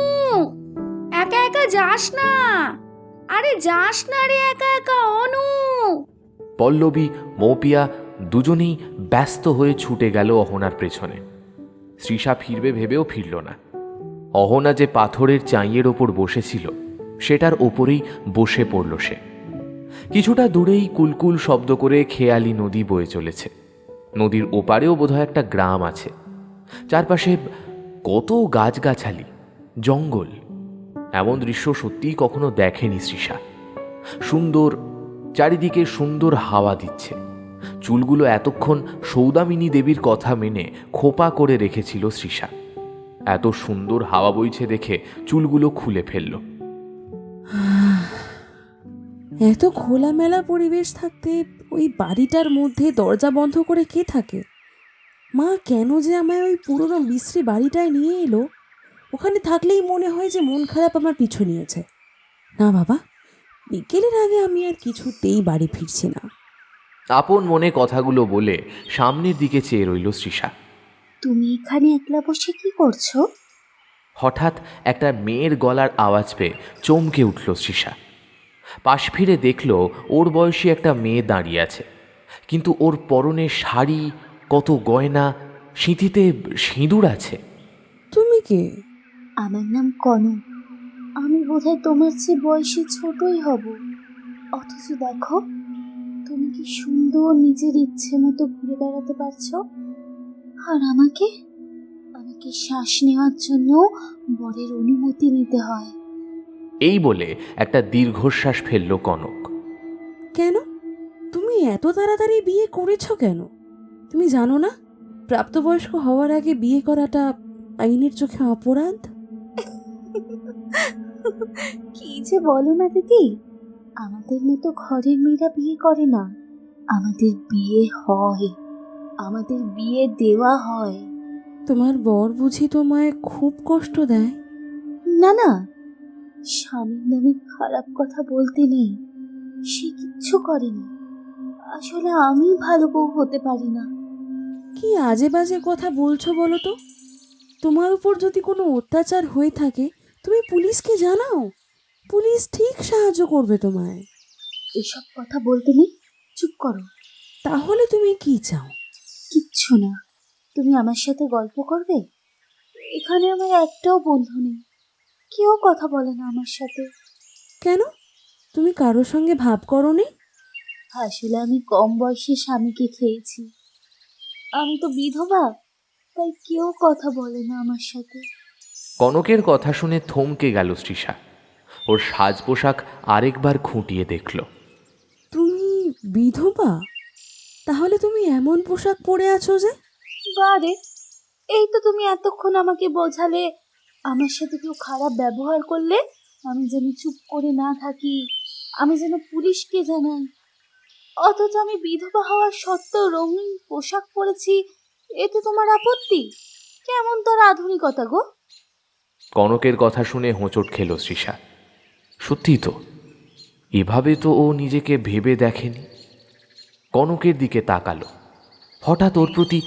Speaker 6: একা একা যাস না। আরে যাস না রে একা একা, অনু।
Speaker 2: পল্লবী, মৌপিয়া দুজনেই ব্যস্ত হয়ে ছুটে গেল অহনার পেছনে। তৃষা ফিরবে ভেবেও ফিরল না। অহনা যে পাথরের চাঁইয়ের ওপর বসেছিল সেটার ওপরেই বসে পড়ল সে। কিছুটা দূরেই কুলকুল শব্দ করে খেয়ালি নদী বয়ে চলেছে। নদীর ওপারেও বোধহয় একটা গ্রাম আছে। চারপাশে কত গাছগাছালি, জঙ্গল। এমন দৃশ্য সত্যিই কখনো দেখেনি তৃষা। সুন্দর, চারিদিকে সুন্দর হাওয়া দিচ্ছে। চুলগুলো এতক্ষণ সৌদামিনী দেবীর কথা মেনে খোপা করে রেখেছিল তৃষা। এত সুন্দর হাওয়া বইছে দেখে চুলগুলো খুলে ফেলল।
Speaker 7: এত খোলামেলা পরিবেশ থাকতে ওই বাড়িটার মধ্যে দরজা বন্ধ করে কে থাকে? মা কেন যে আমায় ওই পুরনো বিশ্রী বাড়িটায় নিয়ে এলো? ওখানে থাকলেই মনে হয় যে মন খারাপ আমার পিছু নিয়েছে। না বাবা, বিকেলের আগে আমি আর কিছুতেই বাড়ি ফিরছি না।
Speaker 2: আপন মনে কথাগুলো বলে সামনের দিকে চেয়ে রইল তৃষা।
Speaker 4: তুমি এখানে একলা বসে কি করছো?
Speaker 2: হঠাৎ একটা মেয়ের গলার আওয়াজ পেয়ে চমকে উঠল তৃষা। পাশ ফিরে দেখল ওর বয়সী একটা মেয়ে দাঁড়িয়ে আছে, কিন্তু ওর পরনে শাড়ি, কত গয়না, সিঁথিতে সিঁদুর আছে।
Speaker 7: তুমি কে?
Speaker 4: আমার নাম কনক। আমি বোধহয় তোমার চেয়ে বয়সে ছোটই হব, অথচ দেখো তুমি কি সুন্দর নিজের ইচ্ছে মতো ঘুরে বেড়াতে পারছো। আর আমাকে শ্বাস নেওয়ার জন্য বরের অনুমতি নিতে হয়।
Speaker 2: এই বলে একটা দীর্ঘশ্বাস ফেলল কনক।
Speaker 7: কেন? তুমি এত তাড়াতাড়ি বিয়ে করেছো কেন? তুমি জানো না প্রাপ্তবয়স্ক হওয়ার আগে বিয়ে করাটা আইনের চোখে অপরাধ?
Speaker 4: কি যে বলো না দিদি, আমাদের মতো ঘরের মেয়েরা বিয়ে করে না, আমাদের বিয়ে হয়, আমাদের বিয়ে দেওয়া হয়।
Speaker 7: তোমার বর বুঝি তোমায় খুব কষ্ট দেয়?
Speaker 4: না না, স্বামীর নামে খারাপ কথা বলতে নেই, সে কিচ্ছু করেনি। আসলে আমি ভালো বউ হতে পারি না।
Speaker 7: কি আজে বাজে কথা বলছো বলো তো? তোমার উপর যদি কোনো অত্যাচার হয়ে থাকে তুমি পুলিশকে জানাও, পুলিশ ঠিক সাহায্য করবে তোমায়।
Speaker 4: এসব কথা বলতে নেই, চুপ করো।
Speaker 7: তাহলে তুমি কি চাও?
Speaker 4: কিচ্ছু না, তুমি আমার সাথে গল্প করবে? এখানে আমার একটাও বন্ধু নেই, কেউ কথা বলে না আমার সাথে।
Speaker 7: কেন? তুমি কারোর সঙ্গে ভাব করোনি?
Speaker 4: আসলে আমি কম বয়সে স্বামীকে খেয়েছি, আমি তো বিধবা, তাই কেউ কথা বলে না আমার সাথে।
Speaker 2: কনকের কথা শুনে থমকে গেল তৃষা। ওর সাজ পোশাক আরেকবার খুঁটিয়ে দেখল।
Speaker 7: তুমি বিধবা? তাহলে তুমি এমন পোশাক পরে আছো যে?
Speaker 4: বারে, এই তো তুমি এতক্ষণ আমাকে বোঝালে আমার সাথে কেউ খারাপ ব্যবহার করলে আমি যেন চুপ করে না থাকি, আমি যেন পুলিশকে জানাই। অথচ আমি বিধবা হওয়ার সত্ত্বেও রঙিন পোশাক পরেছি, এতে তোমার আপত্তি? কেমন তার আধুনিকতা গো?
Speaker 2: কনকের কথা শুনে হোঁচট খেল তৃষা। সত্যি তো, এভাবে তো ও নিজেকে ভেবে দেখেনি। কনকের দিকে তাকালো। হঠাৎ ওর প্রতি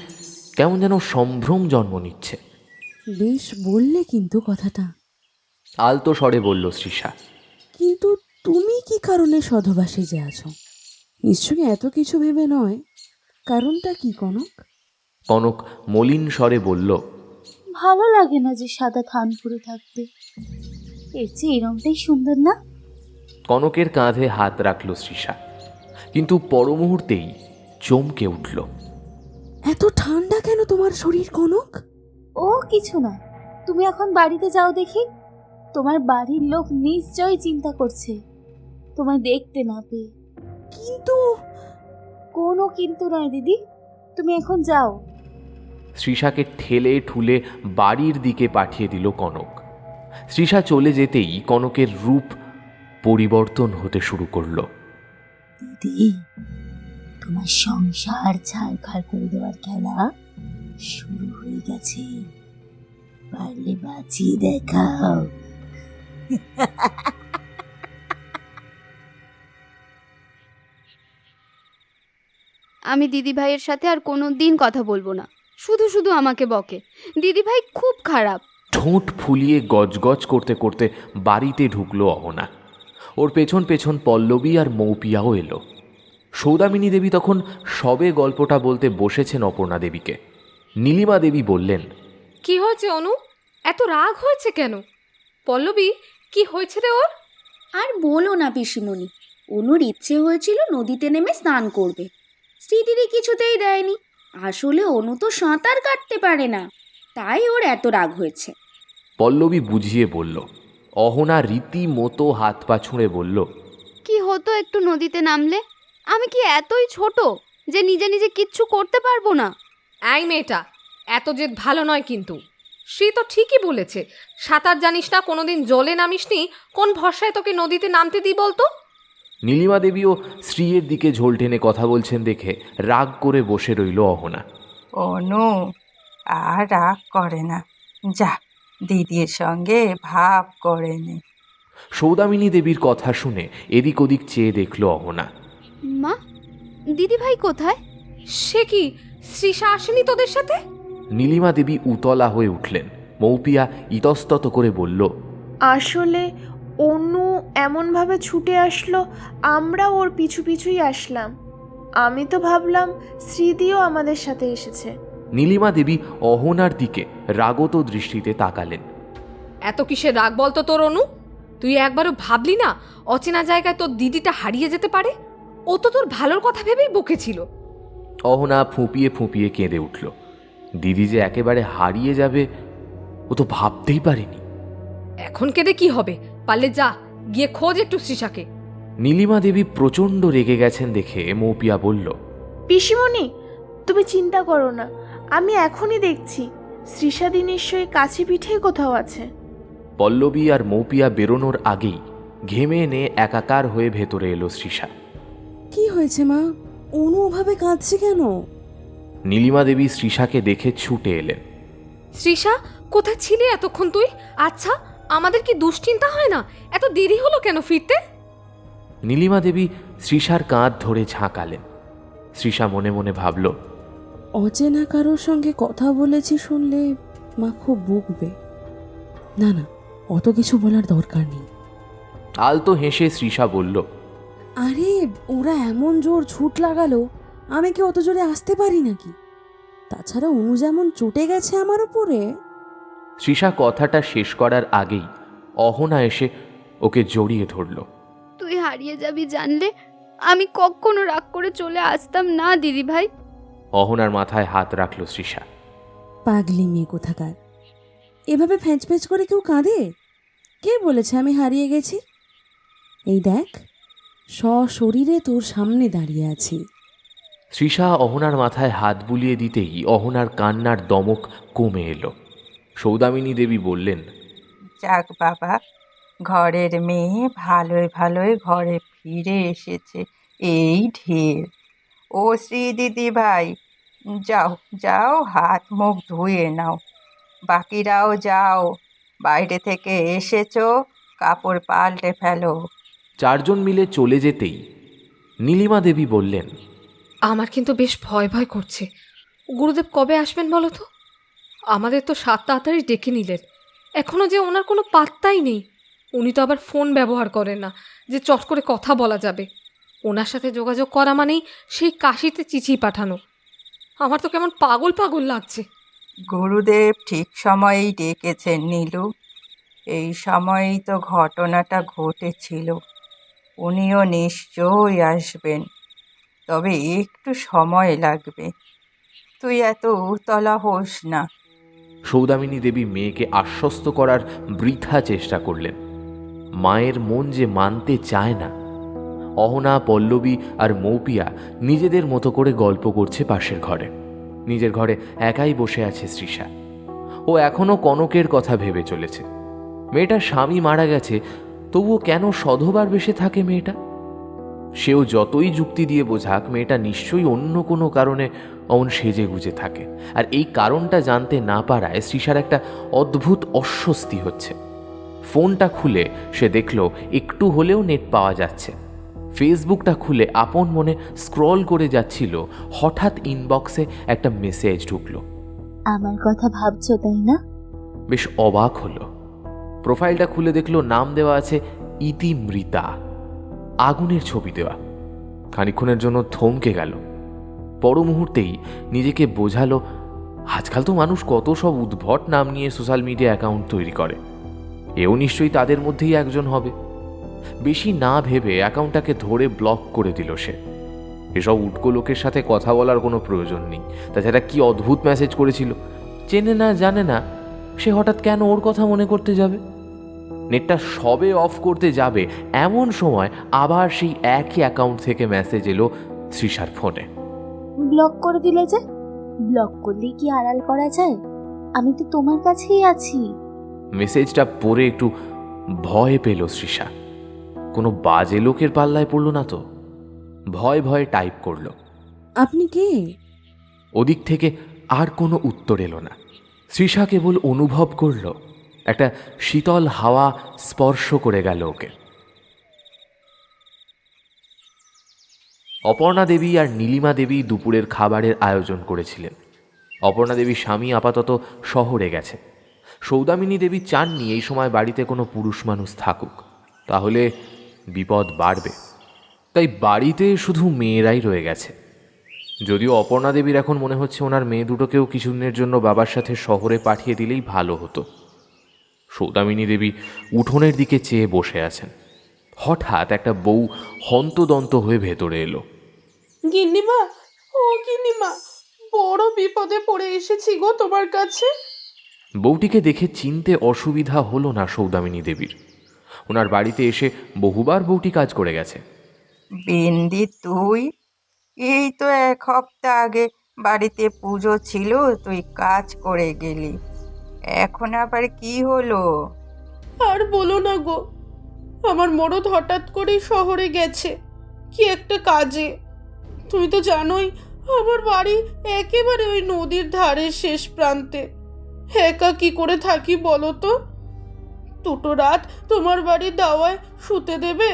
Speaker 2: কেমন যেন সম্ভ্রম জন্ম নিচ্ছে।
Speaker 7: বেশ বললে কিন্তু কথাটা।
Speaker 2: আলতো স্বরে বলল তৃষা।
Speaker 7: কিন্তু তুমি কি কারণে সধবা সেজে আছো? নিশ্চয়ই এত কিছু ভেবে নয়। কারণটা কি কনক?
Speaker 2: কনক মলিন স্বরে বলল,
Speaker 4: ভালো লাগে না যে সাদা থান পরে থাকতে, এর চেয়ে এই রঙটাই সুন্দর না?
Speaker 2: কনকের কাঁধে হাত রাখল তৃষা, কিন্তু পর মুহূর্তেই চমকে উঠল।
Speaker 7: এত ঠান্ডা কেন তোমার শরীর কনক?
Speaker 4: ও কিছু না, তুমি এখন বাড়িতে যাও দেখি। তোমার বাড়ির লোক নিশ্চয়ই চিন্তা করছে তোমায় দেখতে না পেয়ে।
Speaker 7: কিন্তু
Speaker 4: কোনো কিন্তু নয় দিদি, তুমি এখন যাও।
Speaker 2: তৃষাকে ঠেলে ঠুলে বাড়ির দিকে পাঠিয়ে দিল কনক। তৃষা চলে যেতেই কনকের রূপ পরিবর্তন হতে শুরু করলো।
Speaker 4: দিদি, তোমার সংসার ছাড়খাড় করে দেওয়ার খেলা শুরু হয়ে গেছে, পারলে বাঁচিয়ে দেখাও।
Speaker 8: আমি দিদিভাইয়ের সাথে আর কোনো দিন কথা বলবো না, শুধু শুধু আমাকে বকে। দিদিভাই খুব খারাপ।
Speaker 2: ঠোঁট ফুলিয়ে গজগজ করতে করতে বাড়িতে ঢুকলো অহনা। ওর পেছন পেছন পল্লবী আর মৌপিয়াও এলো। সৌদামিনী দেবী তখন সবে গল্পটা বলতে বসেছেন অপর্ণা দেবীকে। নীলিমা দেবী বললেন,
Speaker 6: কি হয়েছে অনু? এত রাগ হয়েছে কেন? পল্লবী, কি হয়েছে রে ওর?
Speaker 11: আর বলো না পিসিমণি, অনুর ইচ্ছে হয়েছিল নদীতে নেমে স্নান করবে, স্মৃতিরই কিছুতেই দেয়নি। আসলে অনু তো সাঁতার কাটতে পারে না, তাই ওর এত রাগ হয়েছে।
Speaker 2: পল্লবী বুঝিয়ে বলল। অহনা রীতিমতো হাত পা ছুঁড়ে বলল,
Speaker 8: কি হতো একটু নদীতে নামলে? আমি কি এতই ছোট যে নিজে নিজে কিচ্ছু করতে পারবো না?
Speaker 6: এই মেয়েটা, এত জেদ ভালো নয় কিন্তু। সে তো ঠিকই বলেছে, সাঁতার জানিস না, কোনোদিন জলে নামিসনি, কোন ভরসায় তোকে নদীতে নামতে দিই বলতো?
Speaker 2: নীলিমা দেবীও স্ত্রীর দিকে ঝোল টেনে কথা বলছেন দেখে রাগ করে বসে রইল অহনা।
Speaker 9: অনু আর রাগ করে না, যা দিদির সঙ্গে ভাব করে নে।
Speaker 2: সৌদামিনী দেবীর কথা শুনে এদিক ওদিক চেয়ে দেখল অহনা।
Speaker 8: মা, দিদি ভাই কোথায়?
Speaker 6: সে কি, শ্রীষা আসেনি তোদের সাথে?
Speaker 2: নীলিমা দেবী উতলা হয়ে উঠলেন। মৌপিয়া ইতস্তত করে বলল,
Speaker 5: আসলে অনু এমনভাবে ছুটে আসলো, আমরা ওর পিছু পিছুই আসলাম। আমি তো ভাবলাম শ্রীদিও আমাদের সাথে এসেছে।
Speaker 2: নীলিমা দেবী অহনার দিকে রাগত দৃষ্টিতে তাকালেন।
Speaker 6: এত কিসের রাগ বলতো তোর অনু? তুই একবারও ভাবলি না অচেনা জায়গায় তোর দিদিটা হারিয়ে যেতে পারে? ও তো তোর ভালোর কথা ভেবেই বকেছিল।
Speaker 2: অহনা ফুঁপিয়ে ফুঁপিয়ে কেঁদে উঠল। দিদি যে একেবারে হারিয়ে যাবে ও তো ভাবতেই পারেনি।
Speaker 6: এখন কেঁদে কি হবে? পারলে যা, গিয়ে খোঁজ একটু শ্রীষাকে।
Speaker 2: নীলিমা দেবী প্রচণ্ড রেগে গেছেন দেখে মৌপিয়া বলল,
Speaker 5: পিসিমণি, তুমি চিন্তা করো না, আমি এখনই দেখছি। শ্রীষাদি নিশ্চয়ই কাছে পিঠে কোথাও আছে।
Speaker 2: পল্লবী আর মৌপিয়া বেরোনোর আগেই ঘেমে এনে একাকার হয়ে ভেতরে এলো শ্রীষা।
Speaker 7: কি হয়েছে মা? অনু ওভাবে কাঁদছে কেন?
Speaker 2: নীলিমা দেবী শ্রীষাকে দেখে ছুটে এলেন।
Speaker 6: শ্রীষা, কোথায় ছিলি এতক্ষণ তুই? আচ্ছা, আমাদের কি দুশ্চিন্তা হয় না? এত দেরি হলো কেন ফিরতে?
Speaker 2: নীলিমা দেবী শ্রীষার কাঁধ ধরে ঝাঁকালেন। শ্রীষা মনে মনে ভাবল,
Speaker 7: অচেনা কারোর সঙ্গে কথা বলেছি শুনলে মা খুব বকবে। না না, অত কিছু বলার দরকার নেই।
Speaker 2: আলতো হেসে শ্রীষা বলল,
Speaker 7: আরে ওরা এমন জোর ছুট লাগালো, আমি কি অত জোরে আসতে পারি নাকি? তাছাড়া অনু যেমন চটে গেছে আমার উপরে।
Speaker 2: শ্রীষা কথাটা শেষ করার আগেই অহনা এসে ওকে জড়িয়ে ধরল।
Speaker 8: তুই হারিয়ে যাবি জানলে আমি কখনো রাগ করে চলে আসতাম না দিদি ভাই।
Speaker 2: অহনার মাথায় হাত রাখল শ্রীষা।
Speaker 7: পাগলি মেয়ে কোথাকার, এভাবে ফ্যাঁচ ফ্যাঁচ করে কেউ কাঁদে? কে বলেছে আমি হারিয়ে গেছি? এই দেখ, সশরীরে তোর সামনে দাঁড়িয়ে আছি।
Speaker 2: শ্রীষা অহনার মাথায় হাত বুলিয়ে দিতেই অহনার কান্নার দমক কমে এলো। সৌদামিনী দেবী বললেন,
Speaker 9: যাক বাবা, ঘরের মেয়ে ভালোই ভালোই ঘরে ফিরে এসেছে, এই ঢের। ও শ্রী দিদি ভাই, যাও যাও, হাত মুখ ধুয়ে নাও। বাকিরাও যাও, বাইরে থেকে এসেছো, কাপড় পাল্টে ফেলো।
Speaker 2: চারজন মিলে চলে যেতেই নীলিমা দেবী বললেন,
Speaker 6: আমার কিন্তু বেশ ভয় ভয় করছে। গুরুদেব কবে আসবেন বলো তো? আমাদের তো 7 তাড়াতাড়ি ডেকে নিলেন, এখনও যে ওনার কোনো পাত্তাই নেই। উনি তো আবার ফোন ব্যবহার করেন না যে চট করে কথা বলা যাবে। ওনার সাথে যোগাযোগ করা মানেই সেই কাশিতে চিঠি পাঠানো। আমার তো কেমন পাগল পাগল লাগছে।
Speaker 9: গুরুদেব ঠিক সময়েই ডেকেছেন নীলু, এই সময়েই তো ঘটনাটা ঘটেছিল। উনিও নিশ্চয়ই আসবেন, তবে একটু সময় লাগবে। তুই এত উতলা হোস না।
Speaker 2: সৌদামিনী দেবী মেয়েকে আশ্বস্ত করার বৃথা চেষ্টা করলেন। মায়ের মন যে মানতে চায় না। অহনা, পল্লবী আর মৌপিয়া নিজেদের মতো করে গল্প করছে পাশের ঘরে। নিজের ঘরে একাই বসে আছে শ্রীষা। ও এখনও কনকের কথা ভেবে চলেছে। মেয়েটার স্বামী মারা গেছে, তবুও কেন সধবার বেশে থাকে মেয়েটা? সেও যতই যুক্তি দিয়ে বোঝাক, মেয়েটা নিশ্চয়ই অন্য কোনো কারণে অমন সেজে গুজে থাকে। আর এই কারণটা জানতে না পারায় শ্রীষার একটা অদ্ভুত অস্বস্তি হচ্ছে। ফোনটা খুলে সে দেখল একটু হলেও নেট পাওয়া যাচ্ছে। ফেসবুকটা খুলে আপন মনে স্ক্রল করে যাচ্ছিল, হঠাৎ ইনবক্সে একটা মেসেজ ঢুকলো।
Speaker 4: আমার কথা ভাবছো তাই না?
Speaker 2: বেশ অবাক হলো। প্রোফাইলটা খুলে দেখলো নাম দেওয়া আছে ইতিমৃতা, আগুনের ছবি দেওয়া। খানিকক্ষণের জন্য থমকে গেল। পর মুহূর্তেই নিজেকে বোঝালো, আজকাল তো মানুষ কত সব উদ্ভট নাম নিয়ে সোশ্যাল মিডিয়া অ্যাকাউন্ট তৈরি করে। এও নিশ্চয়ই তাদের মধ্যেই একজন হবে। বেশি না ভেবে অ্যাকাউন্টটাকে ধরে ব্লক করে দিল সে। এসব উটকো লোকের সাথে কথা বলার কোনো প্রয়োজন নেই। তাছাড়া কি অদ্ভুত মেসেজ করেছিল, চেনে না জানে না, সে হঠাৎ কেন ওর কথা মনে করতে যাবে? নেটটা সবে অফ করতে যাবে এমন সময় আবার সেই একই অ্যাকাউন্ট থেকে মেসেজ এলো শ্রীষার ফোনে।
Speaker 4: ব্লক করে দিলে যে? ব্লক করলে কি আড়াল করা যায়? আমি তো তোমার কাছেই আছি।
Speaker 2: মেসেজটা পড়ে একটু ভয় পেল তৃষা। কোনো বাজে লোকের পাল্লায় পড়ল না তো? ভয় ভয়ে টাইপ করলো।
Speaker 7: আপনি কে?
Speaker 2: ওদিক থেকে আর কোনো উত্তর এলো না। তৃষা কেবল অনুভব করল একটা শীতল হাওয়া স্পর্শ করে গেল ওকে। অপর্ণা দেবী আর নীলিমা দেবী দুপুরের খাবারের আয়োজন করেছিলেন। অপর্ণা দেবীর স্বামী আপাতত শহরে গেছে। সৌদামিনী দেবী চাননি এই সময় বাড়িতে কোনো পুরুষ মানুষ থাকুক, তাহলে বিপদ বাড়বে। তাই বাড়িতে শুধু মেয়েরাই রয়ে গেছে। যদিও অপর্ণা দেবীর এখন মনে হচ্ছে ওনার মেয়ে দুটোকেও কিছুদিনের জন্য বাবার সাথে শহরে পাঠিয়ে দিলেই ভালো হতো। সৌদামিনী দেবী উঠোনের দিকে চেয়ে বসে আছেন। হঠাৎ একটা বউ হন্তদন্ত হয়ে ভেতরে এলো।
Speaker 5: গিন্নিমা, ও গিন্নিমা, বড় বিপদে পড়ে এসেছি গো তোমার কাছে।
Speaker 2: বউটিকে দেখে চিনতে অসুবিধা হলো না সৌদামিনী দেবীর। ওনার বাড়িতে এসে বহুবার বউটি কাজ করে গেছে।
Speaker 9: বিন্দি, তুই? এই তো 1 সপ্তাহ আগে বাড়িতে পুজো ছিল, তুই কাজ করে গেলি। এখন আবার কি হলো?
Speaker 5: আর বলো না গো, আমার মরদ হঠাৎ করেই শহরে গেছে কি একটা কাজে। তুমি তো জানোই আমার বাড়ি একেবারে ওই নদীর ধারের শেষ প্রান্তে। একা কি করে থাকি বলো তো? 2টো রাত তোমার বাড়ির দাওয়ায় শুতে দেবে?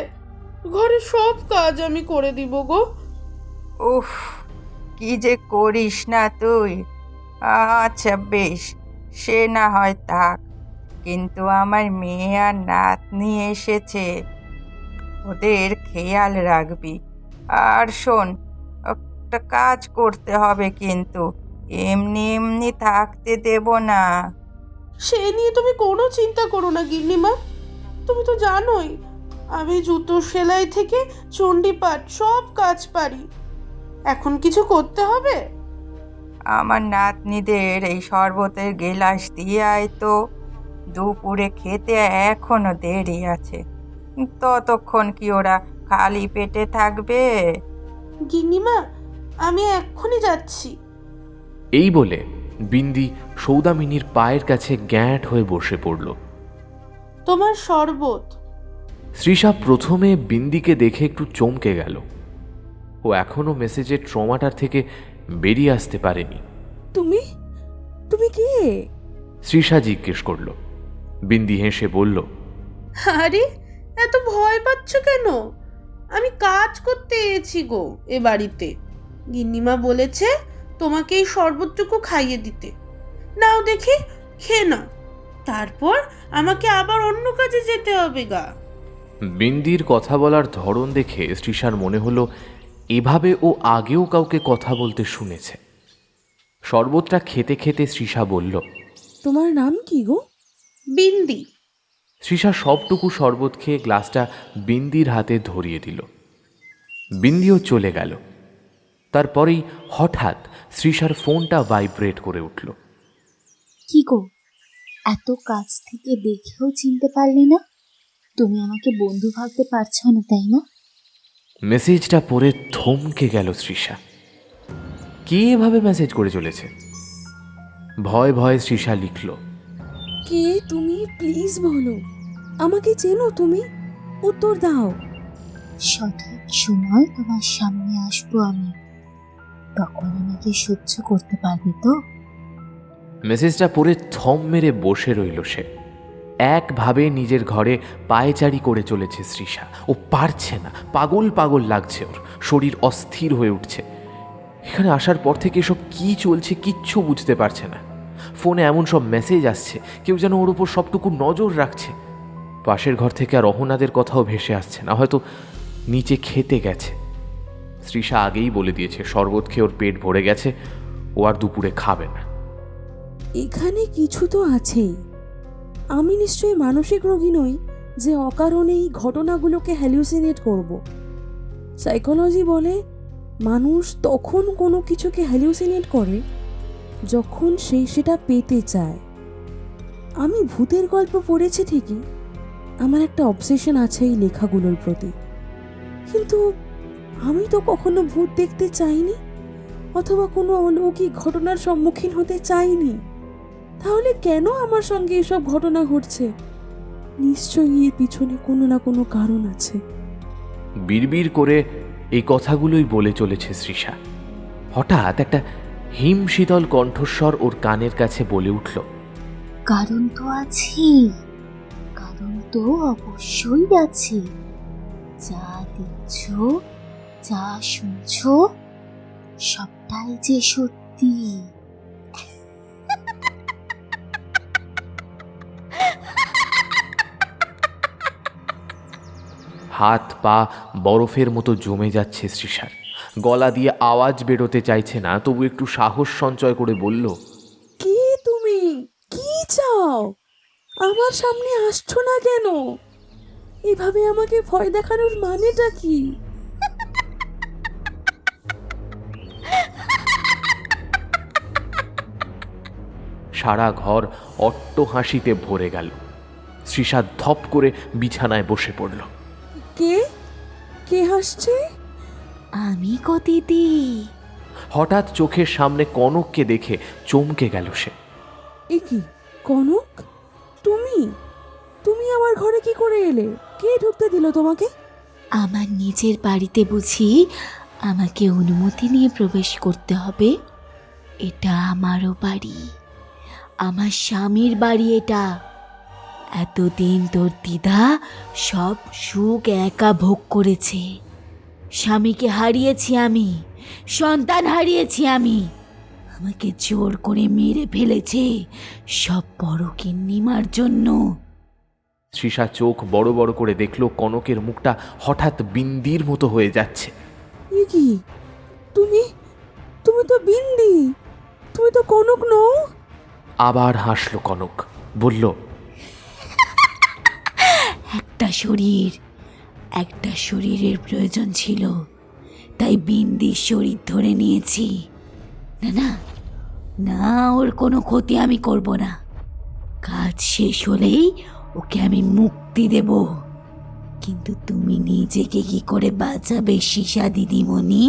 Speaker 5: ঘরে সব কাজ আমি করে দিব গো।
Speaker 9: উফ, কি যে করিস না তুই। আচ্ছা বেশ, সে না হয় থাক, কিন্তু আমার মেয়ে আর নাতনি এসেছে, ওদের খেয়াল রাখবি। আর শোন, একটা কাজ করতে হবে, কিন্তু এমনি এমনি থাকতে দেব না।
Speaker 5: সে নিয়ে তুমি কোনো চিন্তা করো না গিন্নিমা। তুমি তো জানোই আমি জুতো সেলাই থেকে চণ্ডীপাঠ সব কাজ পারি। এখন কিছু করতে হবে?
Speaker 9: আমার নাতনিদের এই শরবতের গেলাস দিয়ে আয় তো। দুপুরে খেতে এখনো দেরি আছে, ততক্ষণ কি ওরা খালি পেটে থাকবে?
Speaker 5: গিন্নিমা, আমি এক্ষুনি যাচ্ছি।
Speaker 2: এই বলে বিন্দি সৌদামিনীর পায়ের কাছে গ্যাঁট হয়ে বসে পড়ল।
Speaker 5: তোমার শরবত।
Speaker 2: তৃষা প্রথমে বিন্দিকে দেখে একটু চমকে গেল। ও এখনো মেসেজের ট্রমাটার থেকে বেরিয়ে আসতে পারেনি।
Speaker 7: তুমি তুমি কে?
Speaker 2: তৃষা জিজ্ঞেস করল। বিন্দি হেসে বলল,
Speaker 5: আরে এত ভয় পাচ্ছ কেন? আমি কাজ করতে এসেছি গো এ বাড়িতে। গিন্নিমা বলেছে তোমাকে এই শরবতটুকু খাইয়ে দিতে। নাও দেখি, খেয়ে নাও, তারপর আমাকে আবার অন্য কাজে যেতে হবে গা।
Speaker 2: বিন্দির কথা বলার ধরন দেখে তৃষার মনে হলো এভাবে ও আগেও কাউকে কথা বলতে শুনেছে। শরবতটা খেতে খেতে তৃষা বলল,
Speaker 7: তোমার নাম কি গো?
Speaker 5: বিন্দি।
Speaker 2: তৃষা সবটুকু শরবত খেয়ে গ্লাসটা বিন্দির হাতে ধরিয়ে দিল। বিন্দিও চলে গেল। তারপরেই হঠাৎ তৃষার ফোনটা ভাইব্রেট করে উঠল।
Speaker 4: কি গো, এত কাছ থেকে দেখেও চিনতে পারলে না? তুমি আমাকে বন্ধু ভাবতে পারছো না, তাই না?
Speaker 2: মেসেজটা পড়ে থমকে গেল তৃষা। কে এভাবে মেসেজ করে চলেছে? ভয় ভয়ে তৃষা লিখল,
Speaker 7: কে তুমি? প্লিজ বলো, আমাকে চেনো তুমি? উত্তর দাও।
Speaker 4: সঠিক সময় তোমার সামনে আসবো আমি, তখন আমাকে সহ্য করতে পারবে তো?
Speaker 2: মেসেজটা পড়ে থম মেরে বসে রইল সে। একভাবে নিজের ঘরে পায়চারি করে চলেছে তৃষা। ও পারছে না, পাগল পাগল লাগছে ওর, শরীর অস্থির হয়ে উঠছে। এখানে আসার পর থেকে এসব কি চলছে কিচ্ছু বুঝতে পারছে না। ফোনে এমন সব মেসেজ আসছে, কেউ যেন ওর উপর সবটুকু নজর রাখছে। পাশের ঘর থেকে আর অহনাদের কথাও ভেসে আসছে না, হয়তো নিচে খেতে গেছে। তৃষা আগেই বলে দিয়েছে শরবত খেয়ে ওর পেট ভরে গেছে, ও আর দুপুরে খাবে না।
Speaker 7: এখানে কিছু তো আছেই। আমি নিশ্চয়ই মানসিক রোগী নই যে অকারণে এই ঘটনাগুলোকে হ্যালুসিনেট করব। সাইকোলজি বলে মানুষ তখন কোনো কিছুকে হ্যালুসিনেট করে যখন সে সেটা পেতে চায়। আমি ভূতের গল্প পড়েছি ঠিকই, আমার একটা অবসেশন আছে এই লেখাগুলোর প্রতি, কিন্তু আমি তো কখনো ভূত দেখতে চাইনি, অথবা কোনো অলৌকিক ঘটনার সম্মুখীন হতে চাইনি, তাহলে কেন আমার সঙ্গে এসব ঘটনা ঘটছে? নিশ্চয়ই এর পিছনে কোনো না কোনো কারণ আছে।
Speaker 2: বিড়বিড় করে এই কথাগুলোই বলে চলেছে তৃষা। হঠাৎ একটা হিমশীতল কণ্ঠস্বর ওর কানের কাছে বলে উঠল,
Speaker 4: কারণ তো আছে, কারণ তো অবশ্যই আছে। যা দেখছ, যা শুনছ, সবটাই যে সত্যি।
Speaker 2: হাত পা বরফের মতো জমে যাচ্ছে তৃষার। গলা দিয়ে আওয়াজ বেরোতে চাইছে না, তবু একটু সাহস সঞ্চয় করে বলল,
Speaker 7: কে তুমি? কি চাও? আমার সামনে আসছো না কেন? এভাবে আমাকে ভয় দেখানোর মানেটা কি?
Speaker 2: সারা ঘর অট্ট হাসিতে ভরে গেল। তৃষা ধপ করে বিছানায় বসে পড়ল।
Speaker 7: কে কে হাসছে?
Speaker 4: আমি গো দিদি।
Speaker 2: হঠাৎ চোখের সামনে কনককে দেখে চমকে গেল সে।
Speaker 7: এ কি কনক? তুমি তুমি আমার ঘরে কি করে এলে? কে ঢুকতে দিল তোমাকে?
Speaker 4: আমার নিজের বাড়িতে বুঝি আমাকে অনুমতি নিয়ে প্রবেশ করতে হবে? এটা আমারও বাড়ি, আমার স্বামীর বাড়ি এটা। এতদিন তোর দিদা সব সুখ একা ভোগ করেছে। স্বামীকে হারিয়েছি আমি, সন্তান হারিয়েছি আমি, আমাকে জোর করে মেরে ফেলেছে সব বড় কিন্নিমার জন্য।
Speaker 2: তৃষা চোখ বড় বড় করে দেখল কনকের মুখটা হঠাৎ বিন্দির মতো হয়ে যাচ্ছে।
Speaker 7: এ কি? তুমি তুমি তো বিন্দি, তুমি তো কনক নও।
Speaker 2: আবার হাসলো কনক, বলল,
Speaker 4: একটা শরীরের প্রয়োজন ছিল, তাই বিন্দির শরীর ধরে নিয়েছি। না না না, ওর কোনো ক্ষতি আমি করব না। কাজ শেষ হলেই ওকে আমি মুক্তি দেব। কিন্তু তুমি নিজেকে কি করে বাঁচাবে সীসা দিদিমণি?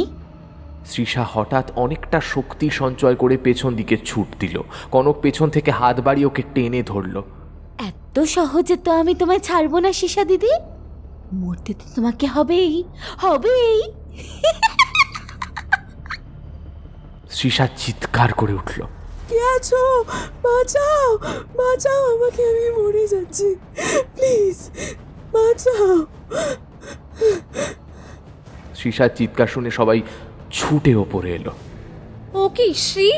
Speaker 2: তৃষা হঠাৎ অনেকটা শক্তি সঞ্চয় করে পেছন দিকে ছুট দিল। কনক পেছন থেকে হাত বাড়িয়ে ওকে টেনে ধরল।
Speaker 4: এত সহজে তো আমি তোমায় ছাড়বো না সীসা দিদি, মরতে তো তোমাকে হবেই হবেই।
Speaker 2: তৃষা চিৎকার করে উঠল,
Speaker 7: কে আছো? বাঁচাও বাঁচাও আমাকে, আমি মরে যাচ্ছি, প্লিজ বাঁচাও।
Speaker 2: তৃষার চিৎকার শুনে সবাই ছুটে ওপরে এলো।
Speaker 6: ও কি শ্রী?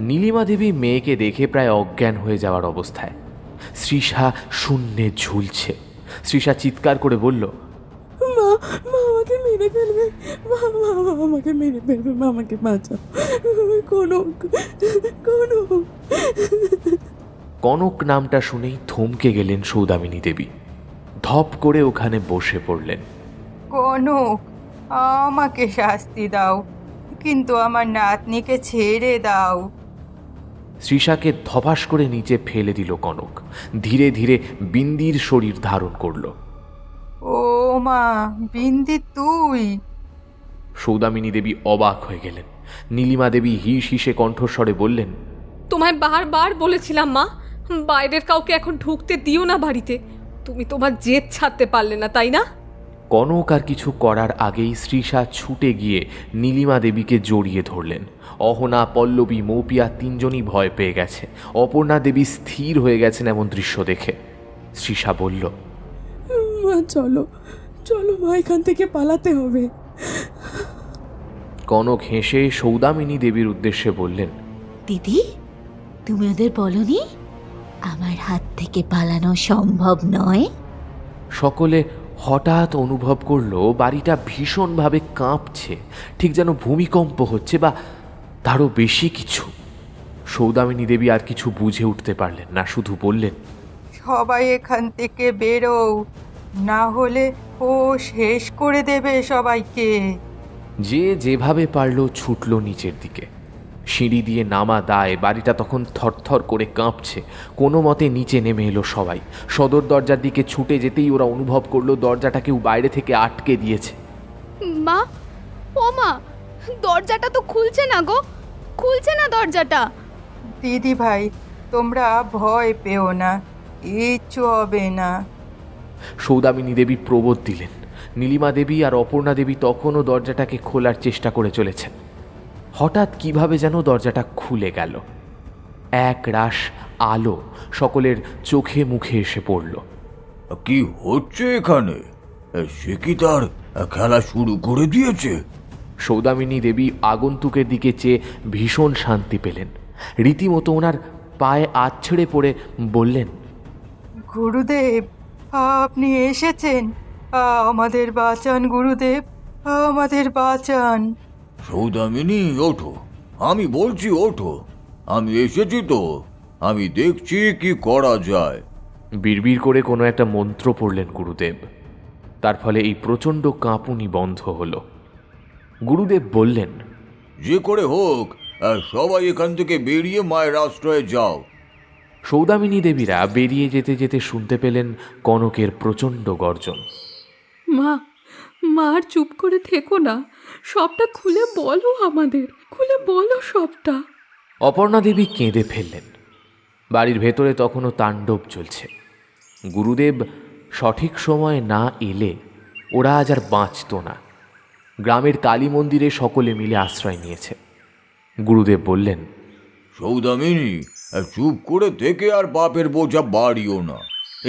Speaker 2: নীলিমা দেবী মেয়েকে দেখে প্রায় অজ্ঞান হয়ে যাওয়ার অবস্থায়। তৃষা শূন্যে ঝুলছে। তৃষা চিৎকার করে বলল,
Speaker 7: মা মা আমাকে মেরে ফেলবে, মা মা আমাকে মেরে ফেলবে, মা আমাকে বাঁচাও, কনক কনক।
Speaker 2: কনক নামটা শুনেই থমকে গেলেন সৌদামিনী দেবী। ধপ করে ওখানে বসে পড়লেন।
Speaker 9: কনক, আমাকে শাস্তি দাও, কিন্তু আমার নাতনিকে ছেড়ে দাও।
Speaker 2: তৃষাকে ধপাস করে নিচে ফেলে দিল কনক। ধীরে ধীরে বিন্দির শরীর ধারণ করল।
Speaker 9: ও মা, বিন্দি তুই?
Speaker 2: সৌদামিনী দেবী অবাক হয়ে গেলেন। নীলিমা দেবী হিস হিসে কণ্ঠস্বরে বললেন,
Speaker 6: তোমায় বারবার বলেছিলাম মা, বাইরের কাউকে এখন ঢুকতে দিও না বাড়িতে। তুমি তোমার জেদ ছাড়তে পারলে না, তাই না?
Speaker 2: কনক আর কিছু করার আগেই তৃষা ছুটে গিয়ে নীলিমা দেবীকে জড়িয়ে ধরলেন। অহনা, পল্লবী, মৌপিয়া তিনজনই ভয় পেয়ে গেছে। অপর্ণা দেবী স্থির হয়ে গেছেন এমন দৃশ্য দেখে। তৃষা বলল,
Speaker 7: মা চলো চলো মা, এখান থেকে পালাতে হবে।
Speaker 2: কনক হেসে সৌদামিনী দেবীর উদ্দেশ্যে বললেন,
Speaker 4: দিদি, তুমি ওদের বলনি আমার হাত থেকে পালানো সম্ভব নয়?
Speaker 2: সকলে হঠাৎ অনুভব করলো বাড়িটা ভীষণভাবে কাঁপছে, ঠিক যেন ভূমিকম্প হচ্ছে বা তারও বেশি কিছু। সৌদামিনী দেবী আর কিছু বুঝে উঠতে পারলেন না, শুধু বললেন,
Speaker 9: সবাই এখান থেকে বেরো, না হলে ও শেষ করে দেবে সবাইকে।
Speaker 2: যে যেভাবে পারল ছুটল নিচের দিকে। সিঁড়ি দিয়ে নামা দায় বাড়িটা তখন থরথর করে কাঁপছে। কোনো মতে নিচে নেমে এলো সবাই। সদর দরজার দিকে ছুটে যেতেই ওরা অনুভব করলো দরজাটা কেউ বাইরে থেকে আটকে দিয়েছে।
Speaker 8: মা, ও মা, দরজাটা তো খুলছে না গো, খুলছে না দরজাটা।
Speaker 9: দিদি ভাই, তোমরা ভয় পেও না, কিচ্ছু হবে না।
Speaker 2: সৌদামিনী দেবী প্রবোধ দিলেন। নীলিমা দেবী আর অপর্ণা দেবী তখনও দরজাটাকে খোলার চেষ্টা করে চলেছেন। হঠাৎ কিভাবে যেন দরজাটা খুলে গেল। এক রাশ আলো সকলের চোখে মুখে এসে পড়ল।
Speaker 12: কি হচ্ছে এখানে? সে কি তার খেলা শুরু করে দিয়েছে?
Speaker 2: সৌদামিনী দেবী আগন্তুকের দিকে চেয়ে ভীষণ শান্তি পেলেন। রীতিমতো ওনার পায়ে আছড়ে পড়ে বললেন,
Speaker 9: গুরুদেব, আপনি এসেছেন, আমাদের বাঁচান গুরুদেব, আমাদের বাঁচান।
Speaker 12: সৌদামিনী, ওঠো, আমি বলছি ওঠো, আমি এসেছি তো, আমি দেখছি কি করা যায়।
Speaker 2: বিড়বিড় করে কোনো একটা মন্ত্র পড়লেন গুরুদেব। তার ফলে এই প্রচণ্ড কাঁপুনি বন্ধ হলো। গুরুদেব বললেন,
Speaker 12: যে করে হোক সবাই এখান থেকে বেরিয়ে মায়ের আশ্রয়ে যাও।
Speaker 2: সৌদামিনী দেবীরা বেরিয়ে যেতে যেতে শুনতে পেলেন কনকের প্রচণ্ড গর্জন।
Speaker 10: মা, মা আর চুপ করে থেকো না, সবটা খুলে বলো আমাদের, খুলে বলো সবটা।
Speaker 2: অপর্ণা দেবী কেঁদে ফেললেন। বাড়ির ভেতরে তখনও তাণ্ডব চলছে। গুরুদেব সঠিক সময়ে না এলে ওরা আজ আর বাঁচত না। গ্রামের কালী মন্দিরে সকলে মিলে আশ্রয় নিয়েছে। গুরুদেব বললেন,
Speaker 12: সৌদামিনী, চুপ করে থেকে আর বাপের বোঝা বাড়িও না,